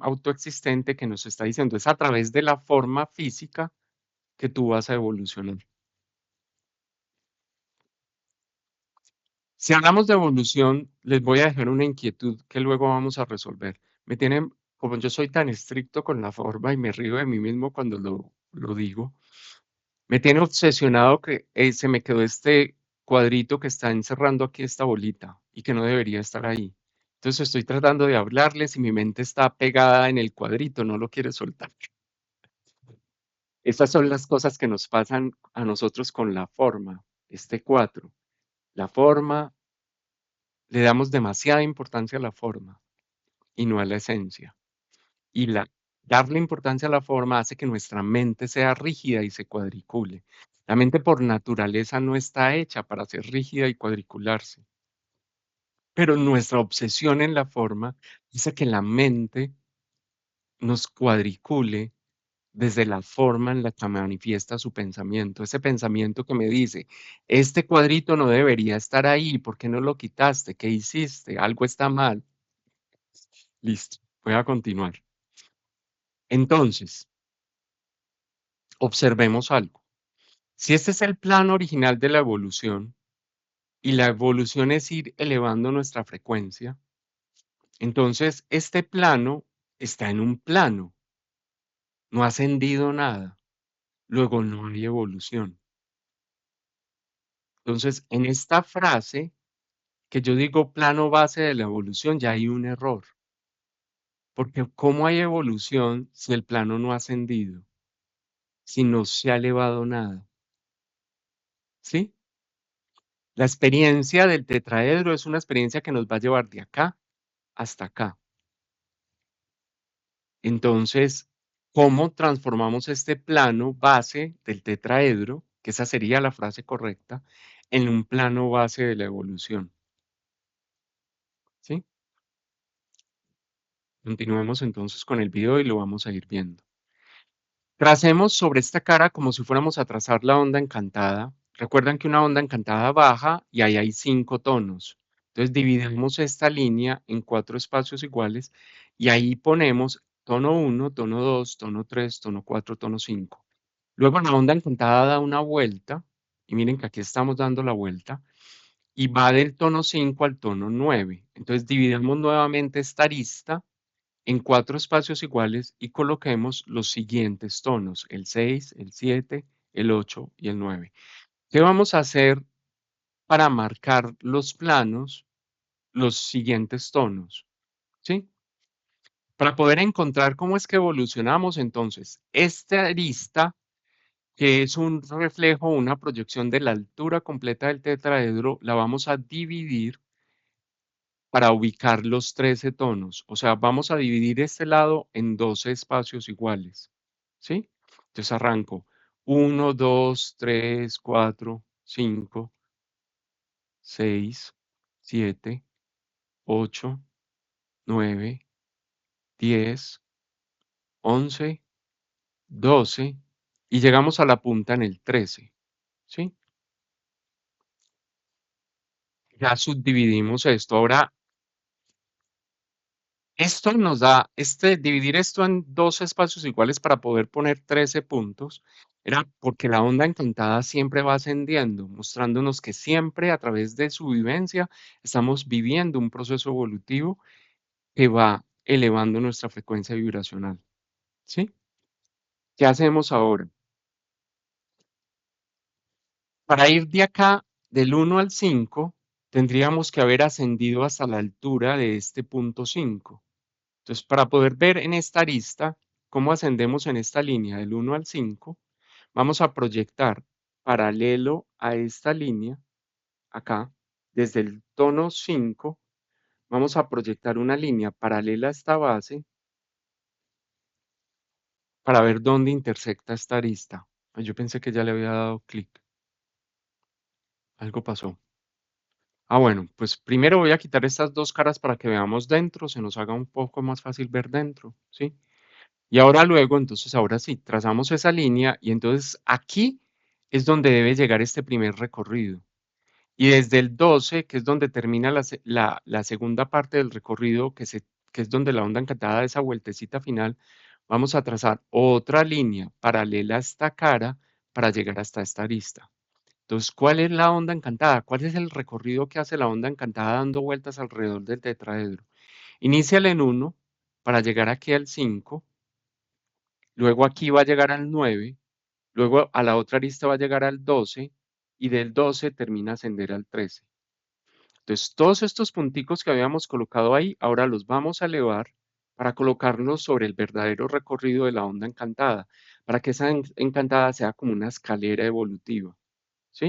autoexistente que nos está diciendo, es a través de la forma física que tú vas a evolucionar. Si hablamos de evolución, les voy a dejar una inquietud que luego vamos a resolver. Me tienen, como yo soy tan estricto con la forma y me río de mí mismo cuando lo digo, me tiene obsesionado que se me quedó este cuadrito que está encerrando aquí esta bolita y que no debería estar ahí. Entonces estoy tratando de hablarles y mi mente está pegada en el cuadrito, no lo quiere soltar. Estas son las cosas que nos pasan a nosotros con la forma, este 4. La forma, le damos demasiada importancia a la forma y no a la esencia. Y darle importancia a la forma hace que nuestra mente sea rígida y se cuadricule. La mente por naturaleza no está hecha para ser rígida y cuadricularse, pero nuestra obsesión en la forma hace que la mente nos cuadricule desde la forma en la que manifiesta su pensamiento, ese pensamiento que me dice, este cuadrito no debería estar ahí, ¿por qué no lo quitaste? ¿Qué hiciste? Algo está mal. Listo, voy a continuar. Entonces, observemos algo. Si este es el plan original de la evolución y la evolución es ir elevando nuestra frecuencia, entonces este plano está en un plano, no ha ascendido nada, luego no hay evolución. Entonces, en esta frase que yo digo plano base de la evolución, ya hay un error, porque ¿cómo hay evolución si el plano no ha ascendido, si no se ha elevado nada? ¿Sí? La experiencia del tetraedro es una experiencia que nos va a llevar de acá hasta acá. Entonces, ¿cómo transformamos este plano base del tetraedro, que esa sería la frase correcta, en un plano base de la evolución? ¿Sí? Continuemos entonces con el video y lo vamos a ir viendo. Tracemos sobre esta cara como si fuéramos a trazar la onda encantada. Recuerdan que una onda encantada baja y ahí hay 5 tonos. Entonces dividimos esta línea en 4 espacios iguales y ahí ponemos tono 1, tono 2, tono 3, tono 4, tono 5. Luego la onda encantada da una vuelta y miren que aquí estamos dando la vuelta y va del tono 5 al tono 9. Entonces dividimos nuevamente esta arista en 4 espacios iguales y coloquemos los siguientes tonos, el 6, el 7, el 8 y el 9. ¿Qué vamos a hacer para marcar los planos, los siguientes tonos? ¿Sí? Para poder encontrar cómo es que evolucionamos, entonces, esta arista, que es un reflejo, una proyección de la altura completa del tetraedro, la vamos a dividir para ubicar los 13 tonos. O sea, vamos a dividir este lado en 12 espacios iguales. ¿Sí? Entonces arranco. 1, 2, 3, 4, 5, 6, 7, 8, 9, 10, 11, 12 y llegamos a la punta en el 13. ¿Sí? Ya subdividimos esto. Ahora esto nos da, dividir esto en dos espacios iguales para poder poner 13 puntos, era porque la onda encantada siempre va ascendiendo, mostrándonos que siempre a través de su vivencia estamos viviendo un proceso evolutivo que va elevando nuestra frecuencia vibracional. ¿Sí? ¿Qué hacemos ahora? Para ir de acá, del 1 al 5, tendríamos que haber ascendido hasta la altura de este punto 5. Entonces, para poder ver en esta arista cómo ascendemos en esta línea del 1 al 5, vamos a proyectar paralelo a esta línea, acá, desde el tono 5, vamos a proyectar una línea paralela a esta base para ver dónde intersecta esta arista. Ay, yo pensé que ya le había dado clic. Algo pasó. Bueno, pues primero voy a quitar estas dos caras para que veamos dentro, se nos haga un poco más fácil ver dentro, ¿sí? Y ahora luego, entonces ahora sí, trazamos esa línea y entonces aquí es donde debe llegar este primer recorrido. Y desde el 12, que es donde termina la segunda parte del recorrido que es donde la onda encantada da esa vueltecita final, vamos a trazar otra línea paralela a esta cara para llegar hasta esta arista. Entonces, ¿cuál es la onda encantada? ¿Cuál es el recorrido que hace la onda encantada dando vueltas alrededor del tetraedro? Iníciala en 1 para llegar aquí al 5, luego aquí va a llegar al 9, luego a la otra arista va a llegar al 12 y del 12 termina a ascender al 13. Entonces, todos estos punticos que habíamos colocado ahí, ahora los vamos a elevar para colocarlos sobre el verdadero recorrido de la onda encantada, para que esa encantada sea como una escalera evolutiva, ¿sí?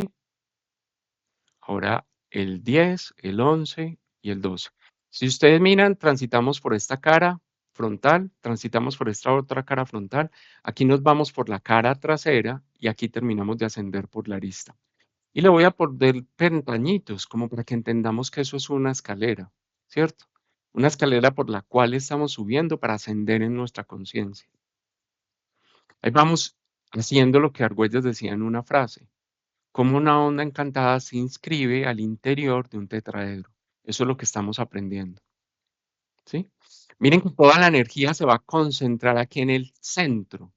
Ahora el 10, el 11 y el 12. Si ustedes miran, transitamos por esta cara frontal, transitamos por esta otra cara frontal, aquí nos vamos por la cara trasera y aquí terminamos de ascender por la arista. Y le voy a poner pentañitos, como para que entendamos que eso es una escalera, ¿cierto? Una escalera por la cual estamos subiendo para ascender en nuestra conciencia. Ahí vamos haciendo lo que Argüelles decía en una frase, como una onda encantada se inscribe al interior de un tetraedro. Eso es lo que estamos aprendiendo, ¿sí? Miren que toda la energía se va a concentrar aquí en el centro,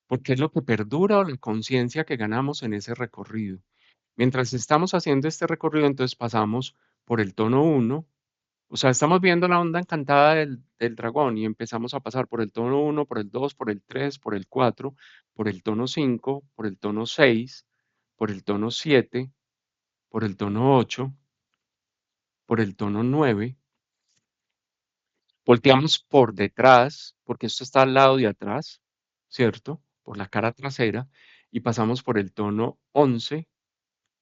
porque es lo que perdura o la conciencia que ganamos en ese recorrido. Mientras estamos haciendo este recorrido, entonces pasamos por el tono 1, o sea, estamos viendo la onda encantada del dragón y empezamos a pasar por el tono 1, por el 2, por el 3, por el 4, por el tono 5, por el tono 6, por el tono 7, por el tono 8, por el tono 9. Volteamos por detrás, porque esto está al lado de atrás, ¿cierto? Por la cara trasera, y pasamos por el tono 11,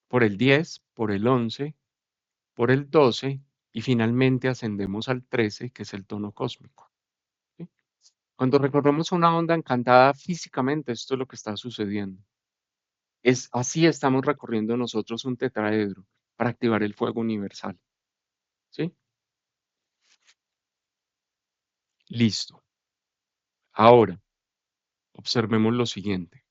por el 10, por el 11, por el 12 y finalmente ascendemos al 13, que es el tono cósmico, ¿sí? Cuando recorremos una onda encantada físicamente, esto es lo que está sucediendo. Es así estamos recorriendo nosotros un tetraedro para activar el fuego universal, ¿sí? Listo. Ahora, observemos lo siguiente.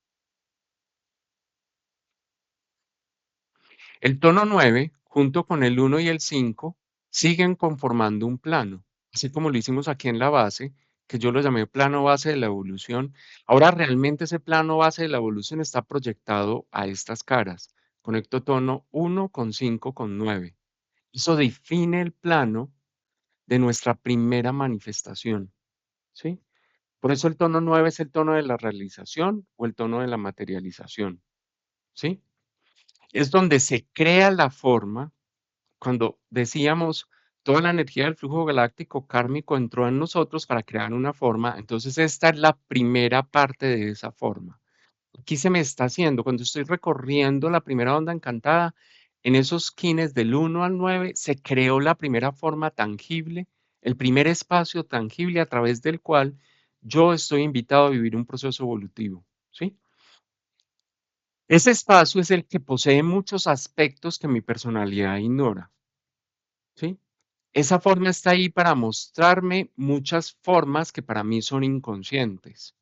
El tono 9, junto con el 1 y el 5, siguen conformando un plano, así como lo hicimos aquí en la base, que yo lo llamé plano base de la evolución. Ahora realmente ese plano base de la evolución está proyectado a estas caras. Conecto tono 1 con 5 con 9. Eso define el plano de nuestra primera manifestación, ¿sí? Por eso el tono 9 es el tono de la realización o el tono de la materialización, ¿sí? Es donde se crea la forma. Cuando decíamos, toda la energía del flujo galáctico kármico entró en nosotros para crear una forma, entonces esta es la primera parte de esa forma. Aquí se me está haciendo, cuando estoy recorriendo la primera onda encantada, en esos quines del 1 al 9 se creó la primera forma tangible, el primer espacio tangible a través del cual yo estoy invitado a vivir un proceso evolutivo, ¿sí? Ese espacio es el que posee muchos aspectos que mi personalidad ignora, ¿sí? Esa forma está ahí para mostrarme muchas formas que para mí son inconscientes.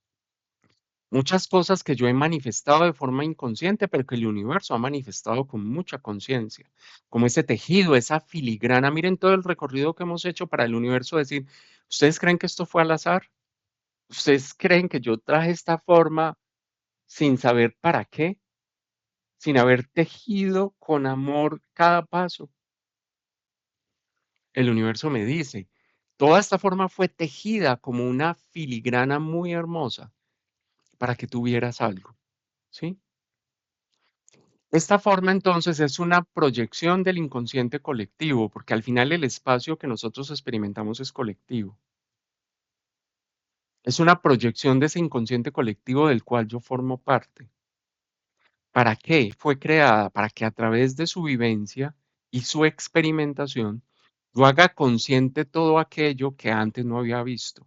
Muchas cosas que yo he manifestado de forma inconsciente, pero que el universo ha manifestado con mucha conciencia, como ese tejido, esa filigrana. Miren todo el recorrido que hemos hecho para el universo decir, ¿ustedes creen que esto fue al azar? ¿Ustedes creen que yo traje esta forma sin saber para qué? Sin haber tejido con amor cada paso. El universo me dice, toda esta forma fue tejida como una filigrana muy hermosa para que tuvieras algo, ¿sí? Esta forma entonces es una proyección del inconsciente colectivo, porque al final el espacio que nosotros experimentamos es colectivo. Es una proyección de ese inconsciente colectivo del cual yo formo parte. ¿Para qué fue creada? Para que a través de su vivencia y su experimentación yo haga consciente todo aquello que antes no había visto.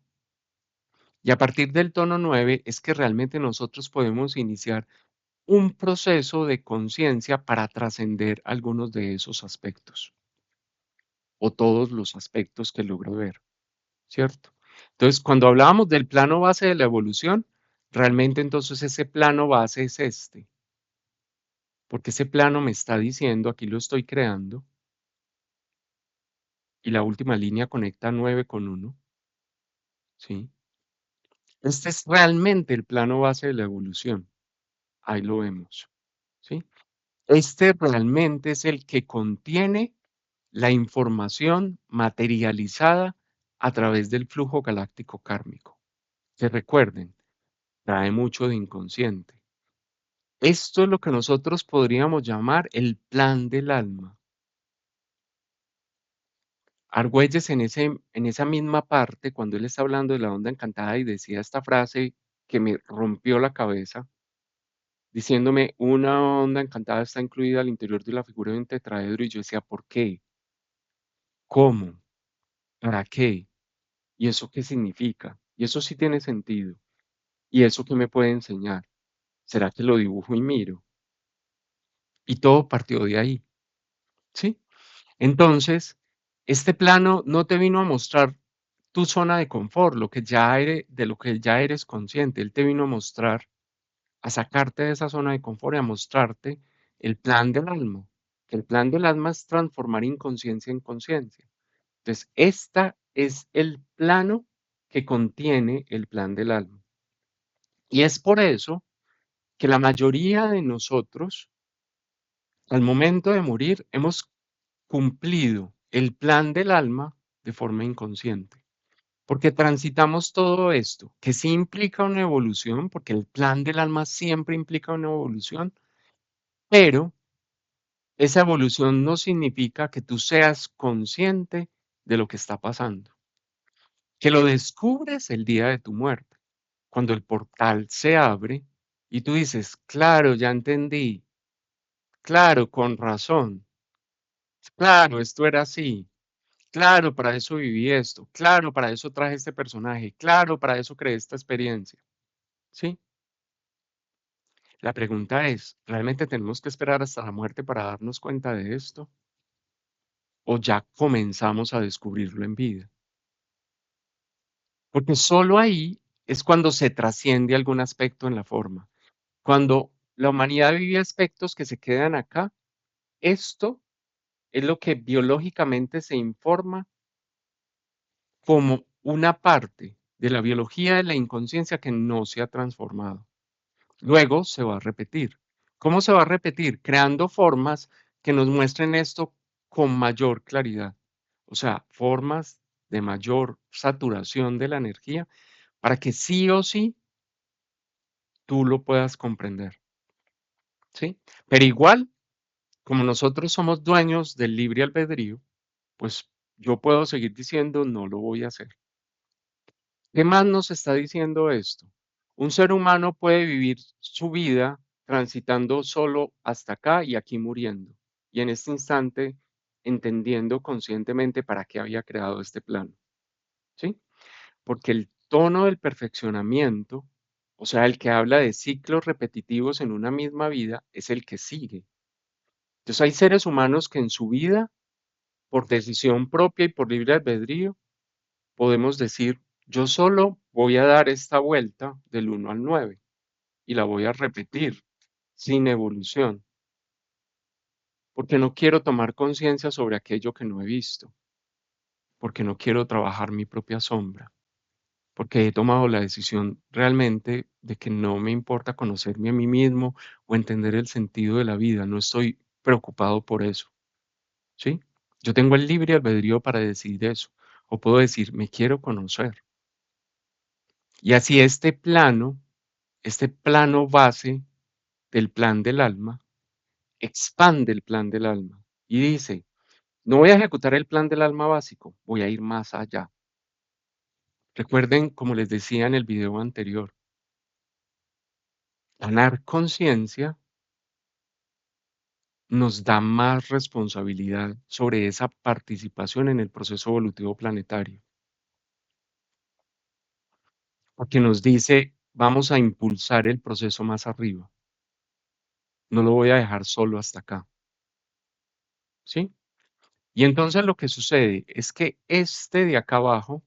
Y a partir del tono 9 es que realmente nosotros podemos iniciar un proceso de conciencia para trascender algunos de esos aspectos o todos los aspectos que logro ver, ¿cierto? Entonces, cuando hablábamos del plano base de la evolución, realmente entonces ese plano base es este, porque ese plano me está diciendo, aquí lo estoy creando, y la última línea conecta 9 con 1. ¿sí? Este es realmente el plano base de la evolución. Ahí lo vemos, ¿sí? Este realmente es el que contiene la información materializada a través del flujo galáctico kármico. Que recuerden, trae mucho de inconsciente. Esto es lo que nosotros podríamos llamar el plan del alma. Argüelles en esa misma parte, cuando él está hablando de la onda encantada y decía esta frase que me rompió la cabeza, diciéndome, una onda encantada está incluida al interior de la figura de un tetraedro, y yo decía, ¿por qué? ¿Cómo? ¿Para qué? ¿Y eso qué significa? Y eso sí tiene sentido. ¿Y eso qué me puede enseñar? ¿Será que lo dibujo y miro? Y todo partió de ahí, ¿sí? Entonces, este plano no te vino a mostrar tu zona de confort, lo que ya eres, de lo que ya eres consciente. Él te vino a mostrar, a sacarte de esa zona de confort y a mostrarte el plan del alma. Que el plan del alma es transformar inconsciencia en conciencia. Entonces, esta es el plano que contiene el plan del alma. Y es por eso que la mayoría de nosotros, al momento de morir, hemos cumplido el plan del alma de forma inconsciente. Porque transitamos todo esto, que sí implica una evolución, porque el plan del alma siempre implica una evolución, pero esa evolución no significa que tú seas consciente de lo que está pasando, que lo descubres el día de tu muerte, cuando el portal se abre y tú dices, claro, ya entendí, claro, con razón, claro, esto era así, claro, para eso viví esto, claro, para eso traje este personaje, claro, para eso creé esta experiencia, ¿sí? La pregunta es, ¿realmente tenemos que esperar hasta la muerte para darnos cuenta de esto? ¿O ya comenzamos a descubrirlo en vida? Porque solo ahí es cuando se trasciende algún aspecto en la forma. Cuando la humanidad vive aspectos que se quedan acá, esto es lo que biológicamente se informa como una parte de la biología de la inconsciencia que no se ha transformado. Luego se va a repetir. ¿Cómo se va a repetir? Creando formas que nos muestren esto con mayor claridad. O sea, formas de mayor saturación de la energía para que sí o sí tú lo puedas comprender. ¿Sí? Pero igual, como nosotros somos dueños del libre albedrío, pues yo puedo seguir diciendo no lo voy a hacer. ¿Qué más nos está diciendo esto? Un ser humano puede vivir su vida transitando solo hasta acá y aquí muriendo. Y en este instante entendiendo conscientemente para qué había creado este plano. ¿Sí? Porque el tono del perfeccionamiento, o sea, el que habla de ciclos repetitivos en una misma vida, es el que sigue. Entonces hay seres humanos que en su vida, por decisión propia y por libre albedrío, podemos decir, yo solo voy a dar esta vuelta del 1 al 9 y la voy a repetir sin evolución, porque no quiero tomar conciencia sobre aquello que no he visto, porque no quiero trabajar mi propia sombra, porque he tomado la decisión realmente de que no me importa conocerme a mí mismo o entender el sentido de la vida, no estoy preocupado por eso, ¿sí? Yo tengo el libre albedrío para decidir eso, o puedo decir, me quiero conocer. Y así este plano base del plan del alma, expande el plan del alma y dice, no voy a ejecutar el plan del alma básico, voy a ir más allá. Recuerden, como les decía en el video anterior, ganar conciencia nos da más responsabilidad sobre esa participación en el proceso evolutivo planetario, porque nos dice, vamos a impulsar el proceso más arriba, no lo voy a dejar solo hasta acá, ¿sí? Y entonces lo que sucede es que este de acá abajo,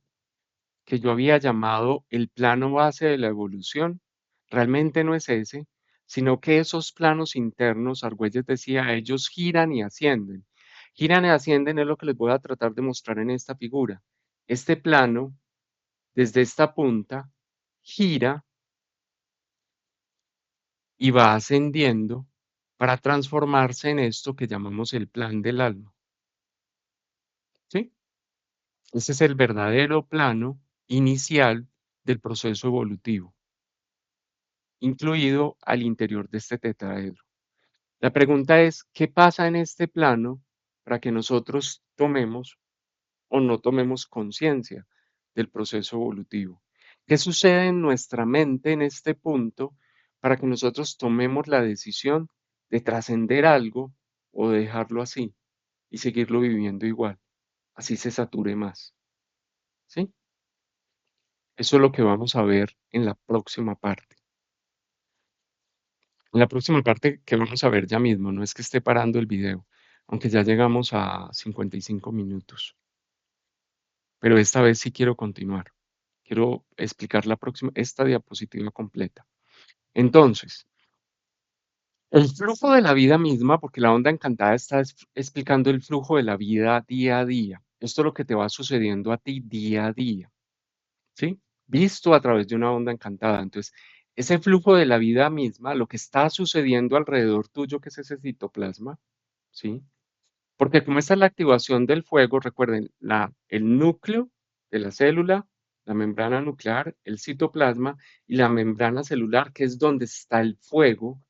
que yo había llamado el plano base de la evolución, realmente no es ese, sino que esos planos internos, Argüelles decía, ellos giran y ascienden. Giran y ascienden es lo que les voy a tratar de mostrar en esta figura. Este plano desde esta punta, gira y va ascendiendo para transformarse en esto que llamamos el plan del alma, ¿sí? Ese es el verdadero plano inicial del proceso evolutivo, incluido al interior de este tetraedro. La pregunta es, ¿qué pasa en este plano para que nosotros tomemos o no tomemos conciencia del proceso evolutivo? ¿Qué sucede en nuestra mente en este punto para que nosotros tomemos la decisión de trascender algo o de dejarlo así y seguirlo viviendo igual? Así se sature más, ¿sí? Eso es lo que vamos a ver en la próxima parte. En la próxima parte que vamos a ver ya mismo, no es que esté parando el video, aunque ya llegamos a 55 minutos, pero esta vez sí quiero continuar. Quiero explicar esta diapositiva completa. Entonces, el flujo de la vida misma, porque la onda encantada está explicando el flujo de la vida día a día. Esto es lo que te va sucediendo a ti día a día, ¿sí? Visto a través de una onda encantada. Entonces, ese flujo de la vida misma, lo que está sucediendo alrededor tuyo, que es ese citoplasma, ¿sí? Porque como esta es la activación del fuego, recuerden, el núcleo de la célula, la membrana nuclear, el citoplasma y la membrana celular, que es donde está el fuego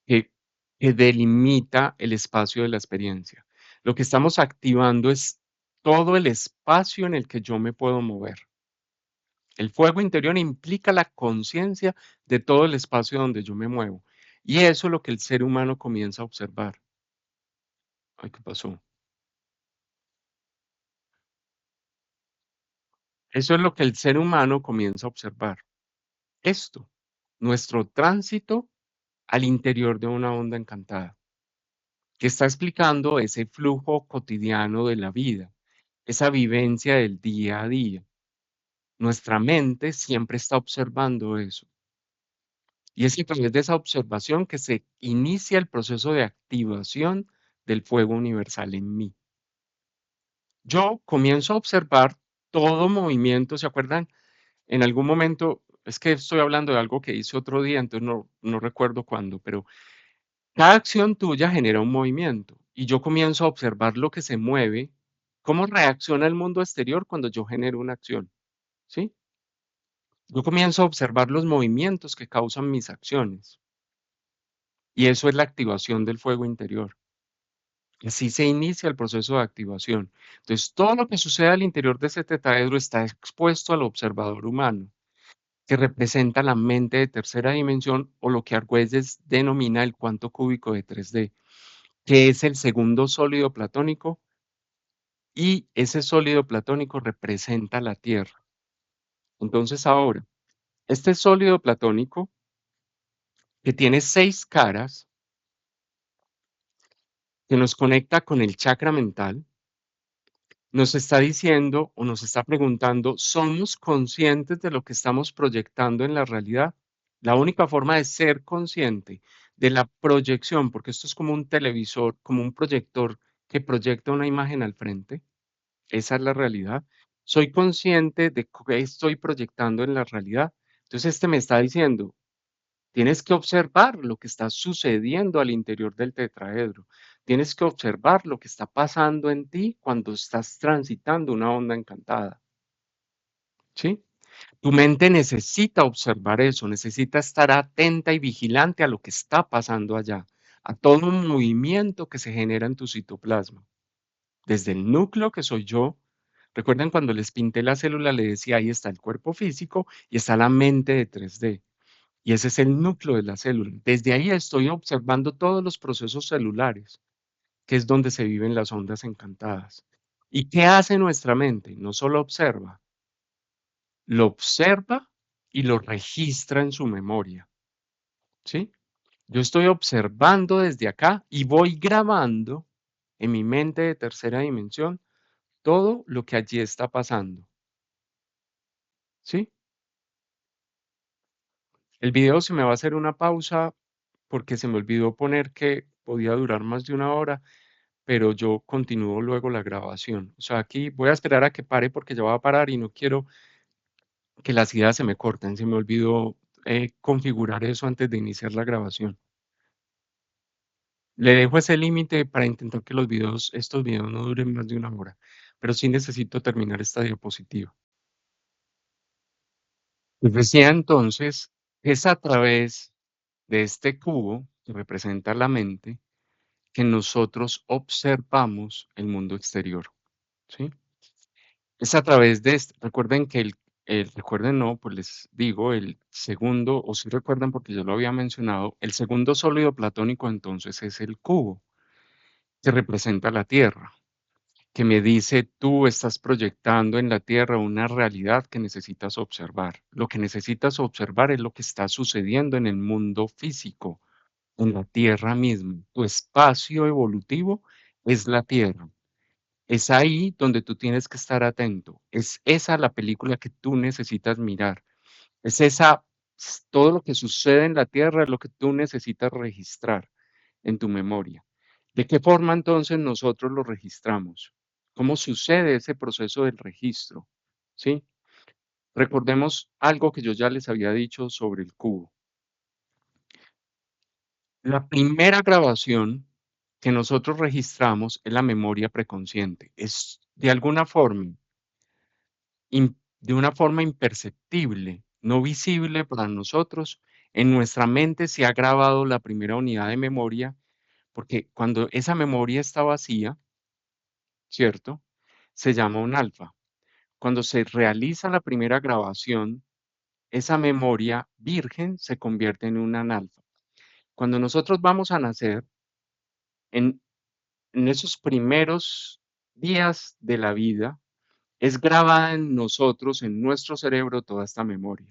que, que delimita el espacio de la experiencia. Lo que estamos activando es todo el espacio en el que yo me puedo mover. El fuego interior implica la conciencia de todo el espacio donde yo me muevo. Y eso es lo que el ser humano comienza a observar. Ay, ¿qué pasó? Eso es lo que el ser humano comienza a observar. Esto, nuestro tránsito al interior de una onda encantada, que está explicando ese flujo cotidiano de la vida, esa vivencia del día a día. Nuestra mente siempre está observando eso. Y es a través de esa observación que se inicia el proceso de activación del fuego universal en mí. Yo comienzo a observar todo movimiento, ¿se acuerdan? En algún momento, es que estoy hablando de algo que hice otro día, entonces no recuerdo cuándo, pero cada acción tuya genera un movimiento y yo comienzo a observar lo que se mueve, cómo reacciona el mundo exterior cuando yo genero una acción, ¿sí? Yo comienzo a observar los movimientos que causan mis acciones y eso es la activación del fuego interior. Así se inicia el proceso de activación. Entonces, todo lo que sucede al interior de ese tetraedro está expuesto al observador humano, que representa la mente de tercera dimensión o lo que Argüelles denomina el cuanto cúbico de 3D, que es el segundo sólido platónico y ese sólido platónico representa la Tierra. Entonces ahora, este sólido platónico que tiene 6 caras, que nos conecta con el chakra mental, nos está diciendo o nos está preguntando, ¿somos conscientes de lo que estamos proyectando en la realidad? La única forma de ser consciente de la proyección, porque esto es como un televisor, como un proyector que proyecta una imagen al frente, esa es la realidad. Soy consciente de qué estoy proyectando en la realidad. Entonces este me está diciendo, tienes que observar lo que está sucediendo al interior del tetraedro. Tienes que observar lo que está pasando en ti cuando estás transitando una onda encantada. ¿Sí? Tu mente necesita observar eso, necesita estar atenta y vigilante a lo que está pasando allá, a todo un movimiento que se genera en tu citoplasma. Desde el núcleo que soy yo, recuerden cuando les pinté la célula, le decía, ahí está el cuerpo físico y está la mente de 3D. Y ese es el núcleo de la célula. Desde ahí estoy observando todos los procesos celulares, que es donde se viven las ondas encantadas. ¿Y qué hace nuestra mente? No solo observa, lo observa y lo registra en su memoria. ¿Sí? Yo estoy observando desde acá y voy grabando en mi mente de tercera dimensión todo lo que allí está pasando. ¿Sí? El video se me va a hacer una pausa porque se me olvidó poner que podía durar más de 1 hora, pero yo continúo luego la grabación. O sea, aquí voy a esperar a que pare porque ya va a parar y no quiero que las ideas se me corten. Se me olvidó configurar eso antes de iniciar la grabación. Le dejo ese límite para intentar que estos videos no duren más de una hora, pero sí necesito terminar esta diapositiva. Les decía entonces, es a través de este cubo que representa la mente que nosotros observamos el mundo exterior, ¿sí? Es a través de este, recuerden que recuerden no, pues les digo, el segundo, o si recuerdan porque yo lo había mencionado, el segundo sólido platónico entonces es el cubo, que representa la Tierra, que me dice tú estás proyectando en la Tierra una realidad que necesitas observar. Lo que necesitas observar es lo que está sucediendo en el mundo físico, en la Tierra misma. Tu espacio evolutivo es la Tierra. Es ahí donde tú tienes que estar atento. Es esa la película que tú necesitas mirar. Es esa, todo lo que sucede en la Tierra es lo que tú necesitas registrar en tu memoria. ¿De qué forma entonces nosotros lo registramos? ¿Cómo sucede ese proceso del registro? ¿Sí? Recordemos algo que yo ya les había dicho sobre el cubo. La primera grabación que nosotros registramos es la memoria preconsciente. Es de alguna forma, de una forma imperceptible, no visible para nosotros. En nuestra mente se ha grabado la primera unidad de memoria, porque cuando esa memoria está vacía, ¿cierto? Se llama un alfa. Cuando se realiza la primera grabación, esa memoria virgen se convierte en un analfa. Cuando nosotros vamos a nacer, en, en esos primeros días de la vida, es grabada en nosotros, en nuestro cerebro, toda esta memoria.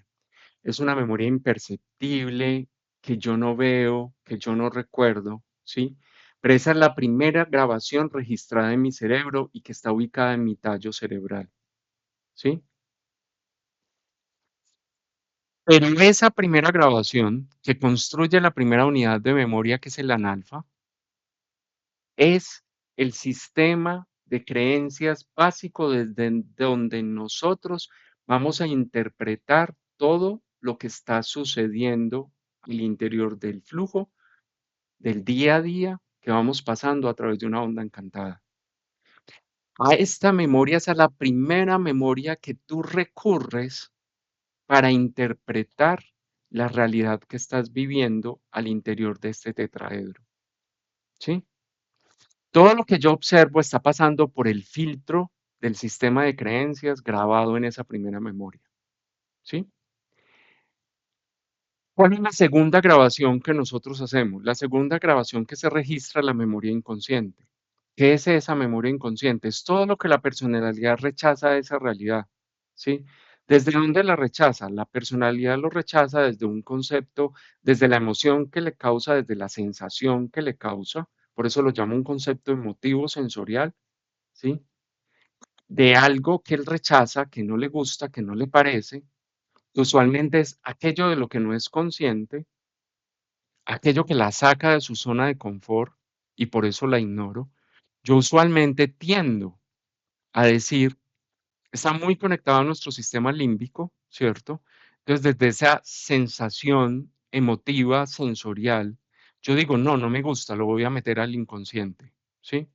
Es una memoria imperceptible que yo no veo, que yo no recuerdo, ¿sí? Pero esa es la primera grabación registrada en mi cerebro y que está ubicada en mi tallo cerebral, ¿sí? Pero esa primera grabación que construye la primera unidad de memoria, que es el analfa, es el sistema de creencias básico desde donde nosotros vamos a interpretar todo lo que está sucediendo al interior del flujo del día a día que vamos pasando a través de una onda encantada. A esta memoria es a la primera memoria que tú recurres para interpretar la realidad que estás viviendo al interior de este tetraedro, ¿sí? Todo lo que yo observo está pasando por el filtro del sistema de creencias grabado en esa primera memoria, ¿sí? ¿Cuál es la segunda grabación que nosotros hacemos? La segunda grabación que se registra la memoria inconsciente. ¿Qué es esa memoria inconsciente? Es todo lo que la personalidad rechaza de esa realidad, ¿sí? ¿Desde dónde la rechaza? La personalidad lo rechaza desde un concepto, desde la emoción que le causa, desde la sensación que le causa, por eso lo llamo un concepto emotivo sensorial, ¿sí? De algo que él rechaza, que no le gusta, que no le parece, usualmente es aquello de lo que no es consciente, aquello que la saca de su zona de confort y por eso la ignoro. Yo usualmente tiendo a decir, está muy conectado a nuestro sistema límbico, ¿cierto? Entonces, desde esa sensación emotiva, sensorial, yo digo, no, no me gusta, lo voy a meter al inconsciente, ¿sí?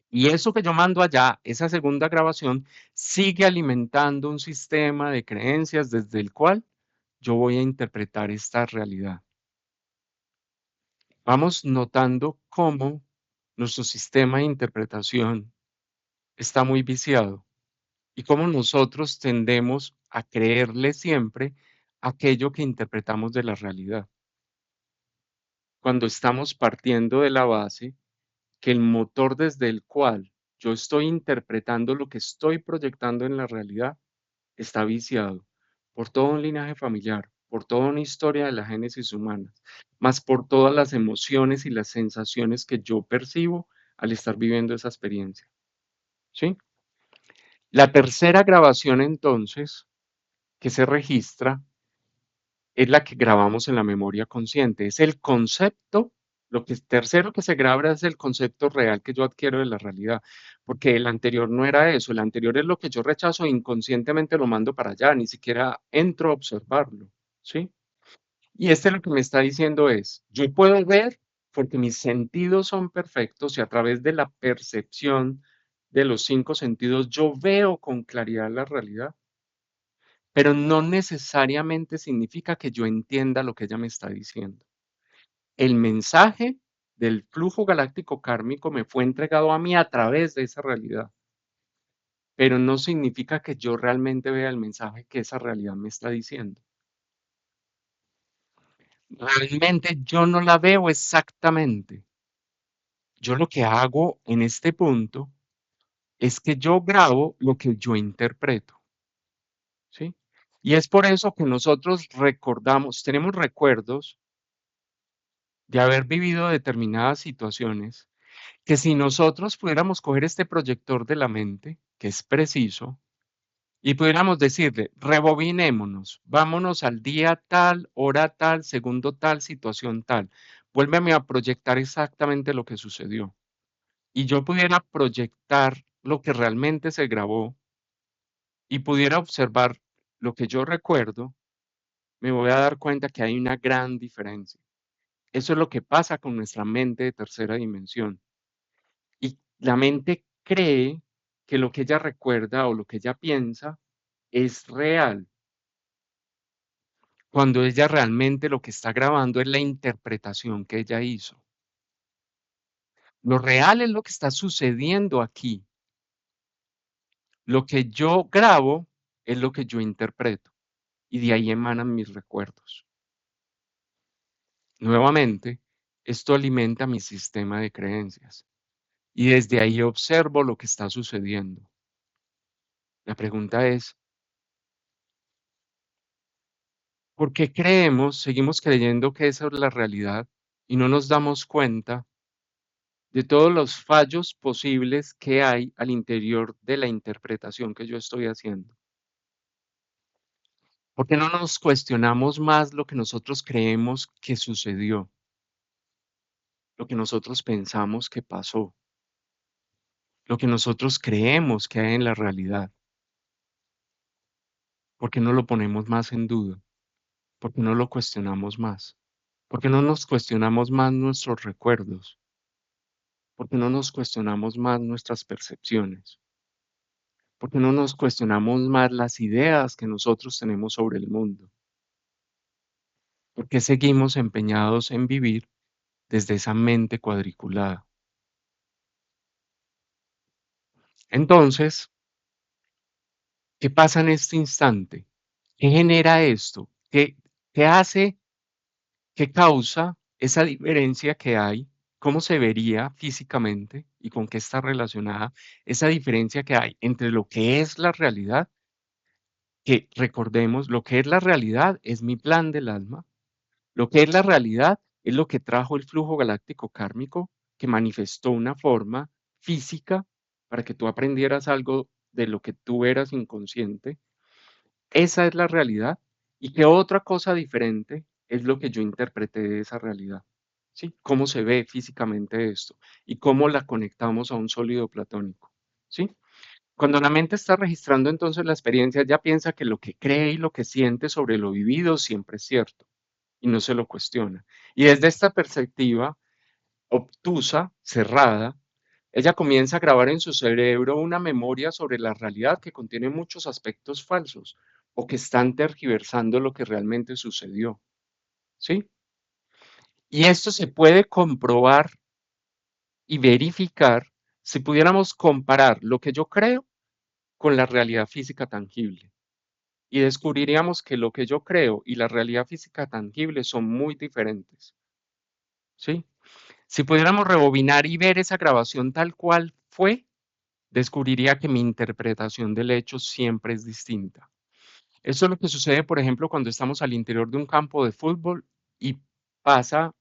Y eso que yo mando allá, esa segunda grabación, sigue alimentando un sistema de creencias desde el cual yo voy a interpretar esta realidad. Vamos notando cómo nuestro sistema de interpretación está muy viciado y cómo nosotros tendemos a creerle siempre aquello que interpretamos de la realidad, cuando estamos partiendo de la base que el motor desde el cual yo estoy interpretando lo que estoy proyectando en la realidad está viciado por todo un linaje familiar, por toda una historia de la génesis humana, más por todas las emociones y las sensaciones que yo percibo al estar viviendo esa experiencia. ¿Sí? La tercera grabación entonces que se registra es la que grabamos en la memoria consciente, es el concepto, Tercero que se graba es el concepto real que yo adquiero de la realidad, porque el anterior no era eso, el anterior es lo que yo rechazo e inconscientemente lo mando para allá, ni siquiera entro a observarlo, ¿sí? Y este lo que me está diciendo es, yo puedo ver porque mis sentidos son perfectos y a través de la percepción de los cinco sentidos yo veo con claridad la realidad, pero no necesariamente significa que yo entienda lo que ella me está diciendo. El mensaje del flujo galáctico kármico me fue entregado a mí a través de esa realidad, pero no significa que yo realmente vea el mensaje que esa realidad me está diciendo. Realmente yo no la veo exactamente. Yo lo que hago en este punto es que yo grabo lo que yo interpreto, ¿sí? Y es por eso que nosotros recordamos, tenemos recuerdos de haber vivido determinadas situaciones que si nosotros pudiéramos coger este proyector de la mente, que es preciso, y pudiéramos decirle, rebobinémonos, vámonos al día tal, hora tal, segundo tal, situación tal, vuélveme a proyectar exactamente lo que sucedió. Y yo pudiera proyectar lo que realmente se grabó y pudiera observar lo que yo recuerdo, me voy a dar cuenta que hay una gran diferencia. Eso es lo que pasa con nuestra mente de tercera dimensión. Y la mente cree que lo que ella recuerda o lo que ella piensa es real, cuando ella realmente lo que está grabando es la interpretación que ella hizo. Lo real es lo que está sucediendo aquí. Lo que yo grabo es lo que yo interpreto y de ahí emanan mis recuerdos. Nuevamente, esto alimenta mi sistema de creencias y desde ahí observo lo que está sucediendo. La pregunta es, ¿por qué seguimos creyendo que esa es la realidad y no nos damos cuenta de todos los fallos posibles que hay al interior de la interpretación que yo estoy haciendo? ¿Por qué no nos cuestionamos más lo que nosotros creemos que sucedió, lo que nosotros pensamos que pasó, lo que nosotros creemos que hay en la realidad? ¿Por qué no lo ponemos más en duda? ¿Por qué no lo cuestionamos más? ¿Por qué no nos cuestionamos más nuestros recuerdos? ¿Por qué no nos cuestionamos más nuestras percepciones? ¿Por qué no nos cuestionamos más las ideas que nosotros tenemos sobre el mundo? ¿Por qué seguimos empeñados en vivir desde esa mente cuadriculada? Entonces, ¿qué pasa en este instante? ¿Qué genera esto? ¿Qué hace, qué causa esa diferencia que hay? ¿Cómo se vería físicamente y con qué está relacionada esa diferencia que hay entre lo que es la realidad? Que recordemos, lo que es la realidad es mi plan del alma. Lo que es la realidad es lo que trajo el flujo galáctico kármico, que manifestó una forma física para que tú aprendieras algo de lo que tú eras inconsciente. Esa es la realidad. Y que otra cosa diferente es lo que yo interpreté de esa realidad. ¿Sí? Cómo se ve físicamente esto y cómo la conectamos a un sólido platónico. ¿Sí? Cuando la mente está registrando entonces la experiencia, ya piensa que lo que cree y lo que siente sobre lo vivido siempre es cierto y no se lo cuestiona. Y desde esta perspectiva obtusa, cerrada, ella comienza a grabar en su cerebro una memoria sobre la realidad que contiene muchos aspectos falsos o que están tergiversando lo que realmente sucedió, ¿sí? Y esto se puede comprobar y verificar si pudiéramos comparar lo que yo creo con la realidad física tangible. Y descubriríamos que lo que yo creo y la realidad física tangible son muy diferentes, ¿sí? Si pudiéramos rebobinar y ver esa grabación tal cual fue, descubriría que mi interpretación del hecho siempre es distinta. Eso es lo que sucede, por ejemplo, cuando estamos al interior de un campo de fútbol y pasa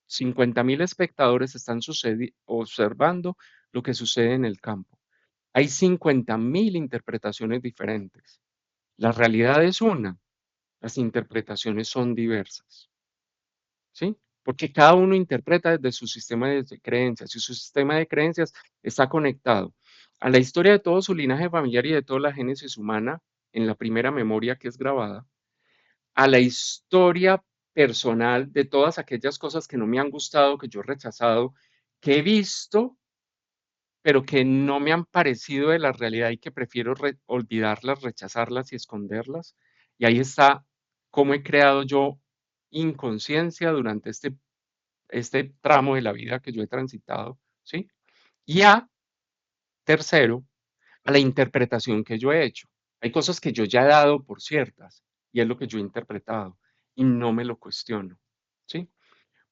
50.000 espectadores están observando lo que sucede en el campo. Hay 50.000 interpretaciones diferentes. La realidad es una, las interpretaciones son diversas, ¿sí? porque cada uno interpreta desde su sistema de creencias y su sistema de creencias está conectado a la historia de todo su linaje familiar y de toda la génesis humana en la primera memoria que es grabada, a la historia personal de todas aquellas cosas que no me han gustado, que yo he rechazado, que he visto, pero que no me han parecido de la realidad y que prefiero olvidarlas, rechazarlas y esconderlas. Y ahí está cómo he creado yo inconsciencia durante este tramo de la vida que yo he transitado, ¿sí? Y tercero, a la interpretación que yo he hecho. Hay cosas que yo ya he dado por ciertas y es lo que yo he interpretado y no me lo cuestiono, ¿sí?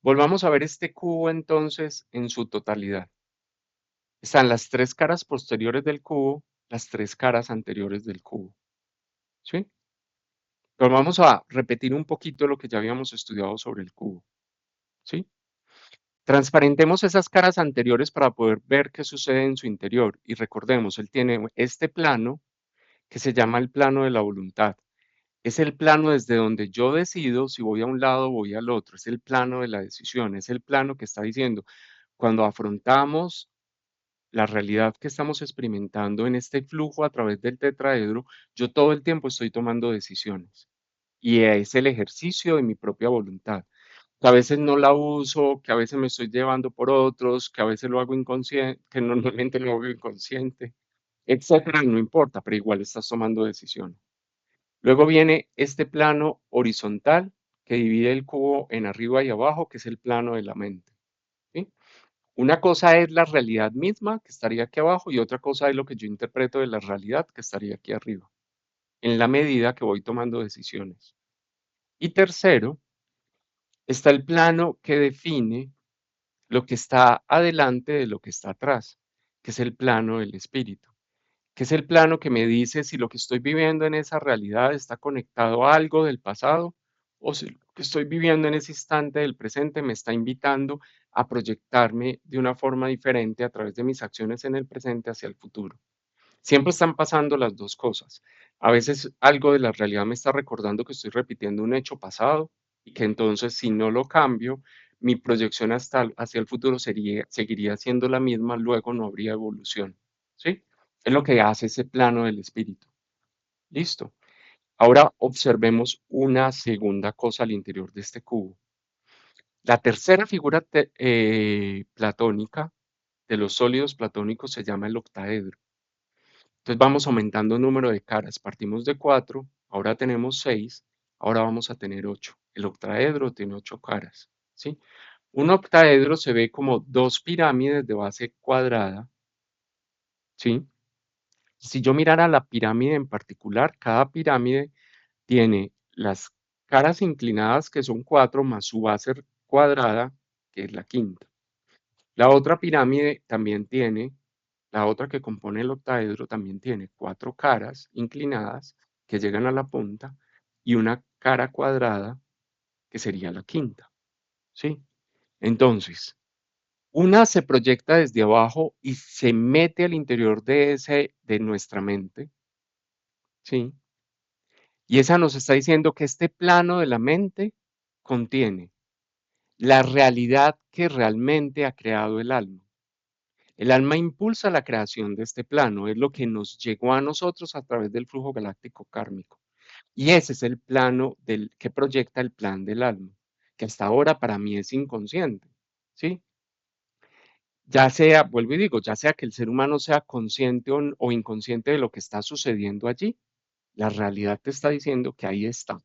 Volvamos a ver este cubo entonces en su totalidad. Están las tres caras posteriores del cubo, las tres caras anteriores del cubo, ¿sí? Pero vamos a repetir un poquito lo que ya habíamos estudiado sobre el cubo, ¿sí? Transparentemos esas caras anteriores para poder ver qué sucede en su interior. Y recordemos, él tiene este plano que se llama el plano de la voluntad. Es el plano desde donde yo decido si voy a un lado o voy al otro. Es el plano de la decisión. Es el plano que está diciendo, cuando afrontamos la realidad que estamos experimentando en este flujo a través del tetraedro, yo todo el tiempo estoy tomando decisiones. Y es el ejercicio de mi propia voluntad, que a veces no la uso, que a veces me estoy llevando por otros, que a veces lo hago inconsciente, que normalmente lo hago inconsciente, etcétera, no importa, pero igual estás tomando decisiones. Luego viene este plano horizontal que divide el cubo en arriba y abajo, que es el plano de la mente, ¿sí? Una cosa es la realidad misma, que estaría aquí abajo, y otra cosa es lo que yo interpreto de la realidad, que estaría aquí arriba, en la medida que voy tomando decisiones. Y tercero, está el plano que define lo que está adelante de lo que está atrás, que es el plano del espíritu, que es el plano que me dice si lo que estoy viviendo en esa realidad está conectado a algo del pasado o si lo que estoy viviendo en ese instante del presente me está invitando a proyectarme de una forma diferente a través de mis acciones en el presente hacia el futuro. Siempre están pasando las dos cosas. A veces algo de la realidad me está recordando que estoy repitiendo un hecho pasado y que entonces si no lo cambio, mi proyección hacia el futuro seguiría siendo la misma, luego no habría evolución. ¿Sí? Es lo que hace ese plano del espíritu. Listo. Ahora observemos una segunda cosa al interior de este cubo. La tercera figura platónica de los sólidos platónicos se llama el octaedro. Entonces vamos aumentando el número de caras. Partimos de 4, ahora tenemos 6, ahora vamos a tener 8. El octaedro tiene 8 caras, ¿sí? Un octaedro se ve como dos pirámides de base cuadrada, ¿sí? Si yo mirara la pirámide en particular, cada pirámide tiene las caras inclinadas, que son 4, más su base cuadrada, que es la quinta. La otra pirámide también tiene, la otra que compone el octaedro también tiene 4 caras inclinadas que llegan a la punta y una cara cuadrada que sería la quinta, ¿sí? Entonces, una se proyecta desde abajo y se mete al interior de nuestra mente, ¿sí? Y esa nos está diciendo que este plano de la mente contiene la realidad que realmente ha creado el alma. El alma impulsa la creación de este plano, es lo que nos llegó a nosotros a través del flujo galáctico kármico. Y ese es el plano que proyecta el plan del alma, que hasta ahora para mí es inconsciente, ¿sí? Ya sea, vuelvo y digo, ya sea que el ser humano sea consciente o inconsciente de lo que está sucediendo allí, la realidad te está diciendo que ahí está,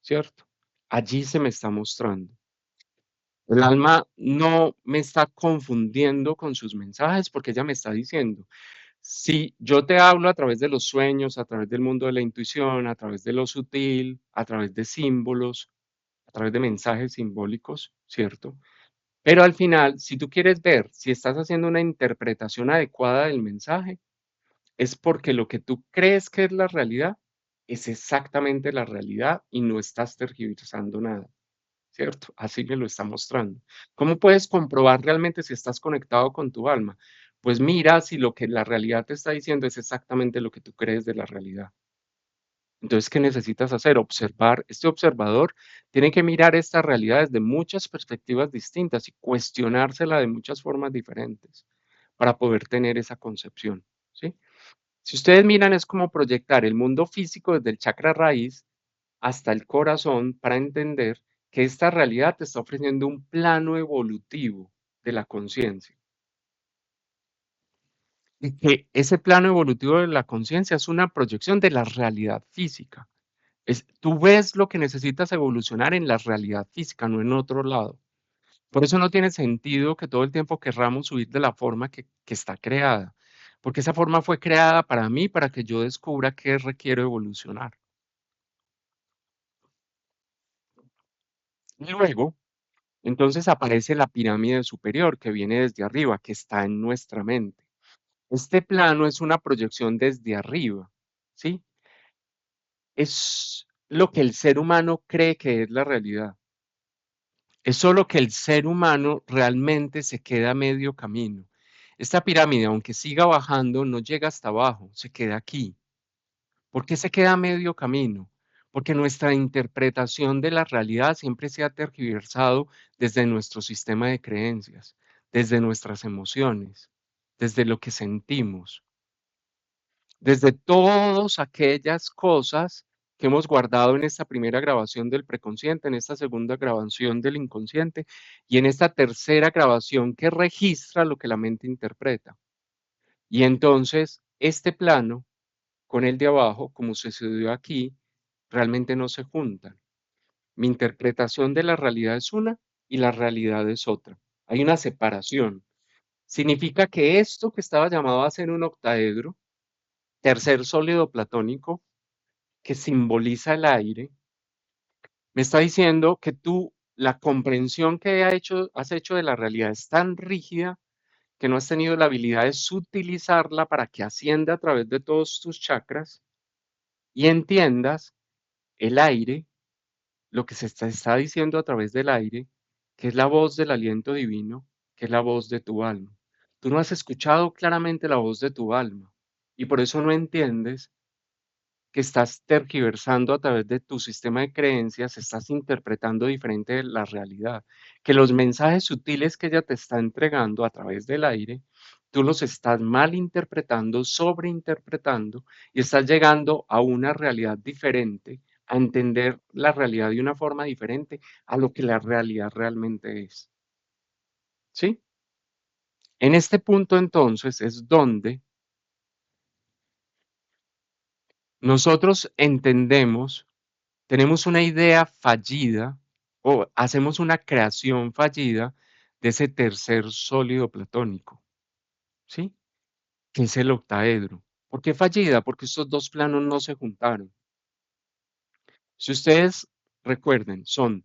¿cierto? Allí se me está mostrando. El alma no me está confundiendo con sus mensajes porque ella me está diciendo, si yo te hablo a través de los sueños, a través del mundo de la intuición, a través de lo sutil, a través de símbolos, a través de mensajes simbólicos, ¿cierto? Pero al final, si tú quieres ver si estás haciendo una interpretación adecuada del mensaje, es porque lo que tú crees que es la realidad es exactamente la realidad y no estás tergiversando nada, ¿cierto? Así me lo está mostrando. ¿Cómo puedes comprobar realmente si estás conectado con tu alma? Pues mira si lo que la realidad te está diciendo es exactamente lo que tú crees de la realidad. Entonces, ¿qué necesitas hacer? Observar. Este observador tiene que mirar esta realidad desde muchas perspectivas distintas y cuestionársela de muchas formas diferentes para poder tener esa concepción, ¿sí? Si ustedes miran, es como proyectar el mundo físico desde el chakra raíz hasta el corazón para entender que esta realidad te está ofreciendo un plano evolutivo de la conciencia. Y que ese plano evolutivo de la conciencia es una proyección de la realidad física. Tú ves lo que necesitas evolucionar en la realidad física, no en otro lado. Por eso no tiene sentido que todo el tiempo querramos huir de la forma que está creada, porque esa forma fue creada para mí, para que yo descubra qué requiero evolucionar. Luego, entonces aparece la pirámide superior que viene desde arriba, que está en nuestra mente. Este plano es una proyección desde arriba, ¿sí? Es lo que el ser humano cree que es la realidad. Es solo que el ser humano realmente se queda a medio camino. Esta pirámide, aunque siga bajando, no llega hasta abajo, se queda aquí. ¿Por qué se queda a medio camino? Porque nuestra interpretación de la realidad siempre se ha tergiversado desde nuestro sistema de creencias, desde nuestras emociones, desde lo que sentimos, desde todas aquellas cosas que hemos guardado en esta primera grabación del preconsciente, en esta segunda grabación del inconsciente y en esta tercera grabación que registra lo que la mente interpreta. Y entonces, este plano con el de abajo, como sucedió aquí, realmente no se juntan. Mi interpretación de la realidad es una y la realidad es otra. Hay una separación. Significa que esto que estaba llamado a ser un octaedro, tercer sólido platónico, que simboliza el aire, me está diciendo que tú, la comprensión que has hecho de la realidad es tan rígida que no has tenido la habilidad de sutilizarla para que ascienda a través de todos tus chakras y entiendas el aire, lo que está diciendo a través del aire, que es la voz del aliento divino, que es la voz de tu alma. Tú no has escuchado claramente la voz de tu alma y por eso no entiendes que estás tergiversando a través de tu sistema de creencias, estás interpretando diferente la realidad, que los mensajes sutiles que ella te está entregando a través del aire, tú los estás malinterpretando, sobreinterpretando y estás llegando a una realidad diferente, a entender la realidad de una forma diferente a lo que la realidad realmente es. ¿Sí? En este punto entonces es donde nosotros entendemos, tenemos una idea fallida o hacemos una creación fallida de ese tercer sólido platónico, ¿sí? Que es el octaedro. ¿Por qué fallida? Porque estos dos planos no se juntaron. Si ustedes recuerden, son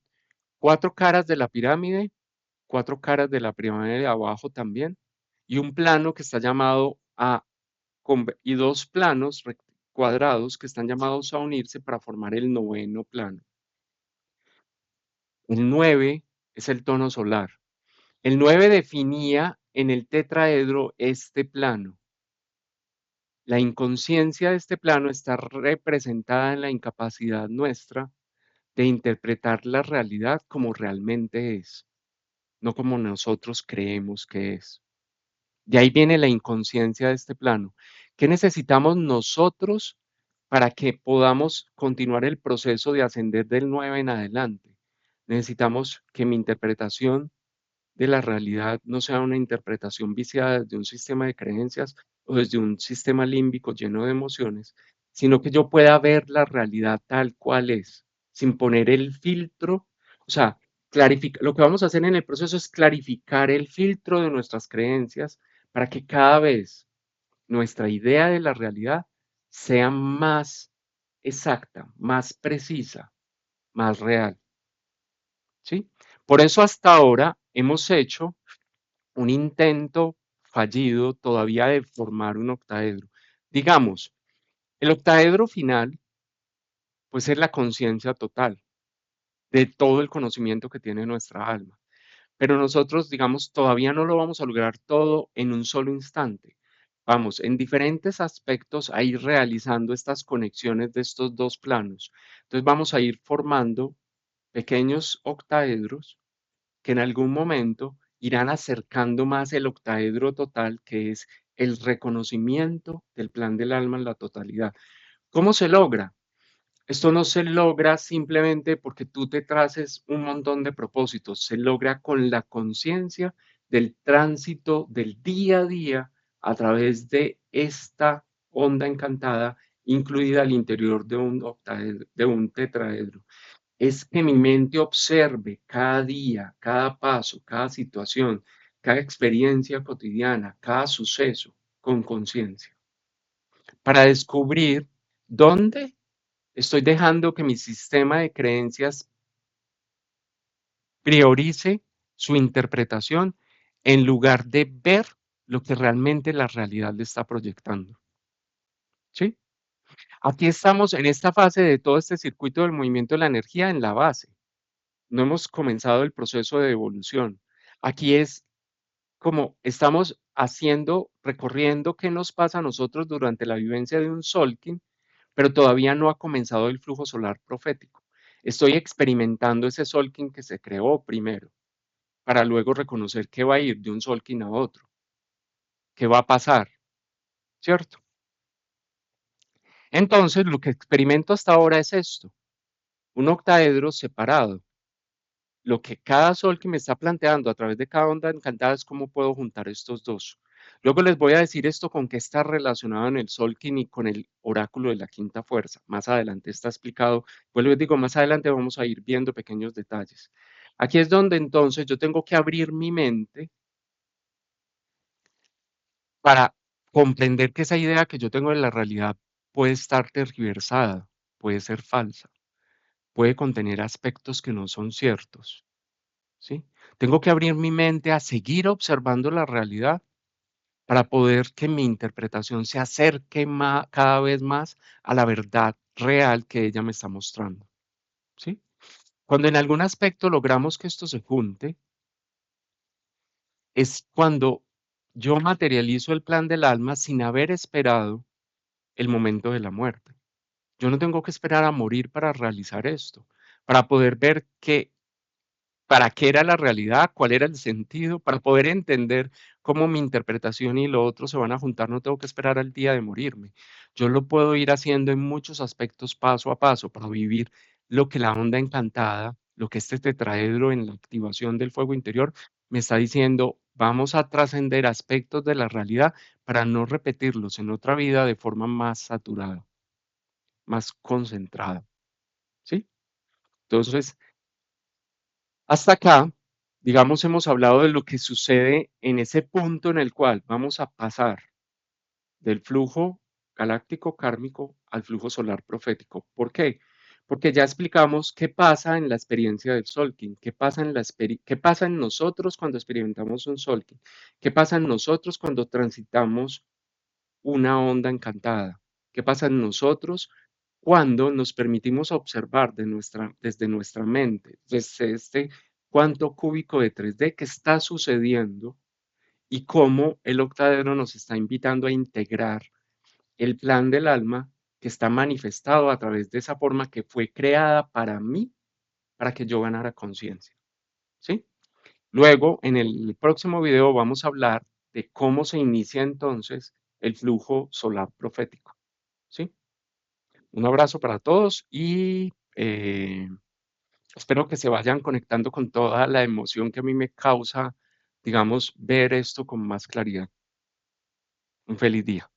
cuatro caras de la pirámide, cuatro caras de la pirámide de abajo también, y un plano que está llamado a, y dos planos cuadrados que están llamados a unirse para formar el noveno plano. El 9 es el tono solar. El 9 definía en el tetraedro este plano. La inconsciencia de este plano está representada en la incapacidad nuestra de interpretar la realidad como realmente es, no como nosotros creemos que es. De ahí viene la inconsciencia de este plano. ¿Qué necesitamos nosotros para que podamos continuar el proceso de ascender del 9 en adelante? Necesitamos que mi interpretación de la realidad no sea una interpretación viciada desde un sistema de creencias o desde un sistema límbico lleno de emociones, sino que yo pueda ver la realidad tal cual es, sin poner el filtro, o sea, lo que vamos a hacer en el proceso es clarificar el filtro de nuestras creencias para que cada vez nuestra idea de la realidad sea más exacta, más precisa, más real, ¿sí? Por eso hasta ahora hemos hecho un intento fallido todavía de formar un octaedro. Digamos, el octaedro final, pues es la conciencia total de todo el conocimiento que tiene nuestra alma. Pero nosotros, digamos, todavía no lo vamos a lograr todo en un solo instante. vamos en diferentes aspectos a ir realizando estas conexiones de estos dos planos. Entonces vamos a ir formando pequeños octaedros que en algún momento irán acercando más el octaedro total, que es el reconocimiento del plan del alma en la totalidad. ¿Cómo se logra? Esto no se logra simplemente porque tú te traces un montón de propósitos, se logra con la conciencia del tránsito del día a día a través de esta onda encantada incluida al interior de un octaedro, de un tetraedro. Es que mi mente observe cada día, cada paso, cada situación, cada experiencia cotidiana, cada suceso con conciencia, para descubrir dónde estoy dejando que mi sistema de creencias priorice su interpretación en lugar de ver lo que realmente la realidad le está proyectando. ¿Sí? Aquí estamos en esta fase de todo este circuito del movimiento de la energía en la base. No hemos comenzado el proceso de evolución. Aquí es como estamos haciendo, recorriendo qué nos pasa a nosotros durante la vivencia de un Solkin, pero todavía no ha comenzado el flujo solar profético. Estoy experimentando ese Solkin que se creó primero, para luego reconocer qué va a ir de un Solkin a otro, qué va a pasar, ¿cierto? Entonces, lo que experimento hasta ahora es esto, un octaedro separado. Lo que cada sol que me está planteando a través de cada onda encantada es cómo puedo juntar estos dos. Luego les voy a decir esto con qué está relacionado en el Solkin y con el oráculo de la quinta fuerza. Más adelante está explicado. Pues les digo, más adelante vamos a ir viendo pequeños detalles. Aquí es donde entonces yo tengo que abrir mi mente para comprender que esa idea que yo tengo de la realidad puede estar tergiversada, puede ser falsa, puede contener aspectos que no son ciertos. ¿Sí? Tengo que abrir mi mente a seguir observando la realidad para poder que mi interpretación se acerque cada vez más a la verdad real que ella me está mostrando. ¿Sí? Cuando en algún aspecto logramos que esto se junte, es cuando yo materializo el plan del alma sin haber esperado el momento de la muerte. Yo no tengo que esperar a morir para realizar esto, para poder ver que para qué era la realidad, cuál era el sentido, para poder entender cómo mi interpretación y lo otro se van a juntar, no tengo que esperar al día de morirme. Yo lo puedo ir haciendo en muchos aspectos paso a paso para vivir lo que la onda encantada, lo que este tetraedro en la activación del fuego interior me está diciendo, vamos a trascender aspectos de la realidad para no repetirlos en otra vida de forma más saturada, más concentrada, ¿sí? Entonces, hasta acá, digamos, hemos hablado de lo que sucede en ese punto en el cual vamos a pasar del flujo galáctico kármico al flujo solar profético. ¿Por qué? Porque ya explicamos qué pasa en la experiencia del Solkin, qué pasa en nosotros cuando experimentamos un Solkin, qué pasa en nosotros cuando transitamos una onda encantada. ¿Qué pasa en nosotros cuando nos permitimos observar desde nuestra mente, desde este cuánto cúbico de 3D que está sucediendo y cómo el octadero nos está invitando a integrar el plan del alma que está manifestado a través de esa forma que fue creada para mí, para que yo ganara conciencia? ¿Sí? Luego, en el próximo video vamos a hablar de cómo se inicia entonces el flujo solar profético. ¿Sí? Un abrazo para todos y espero que se vayan conectando con toda la emoción que a mí me causa, digamos, ver esto con más claridad. Un feliz día.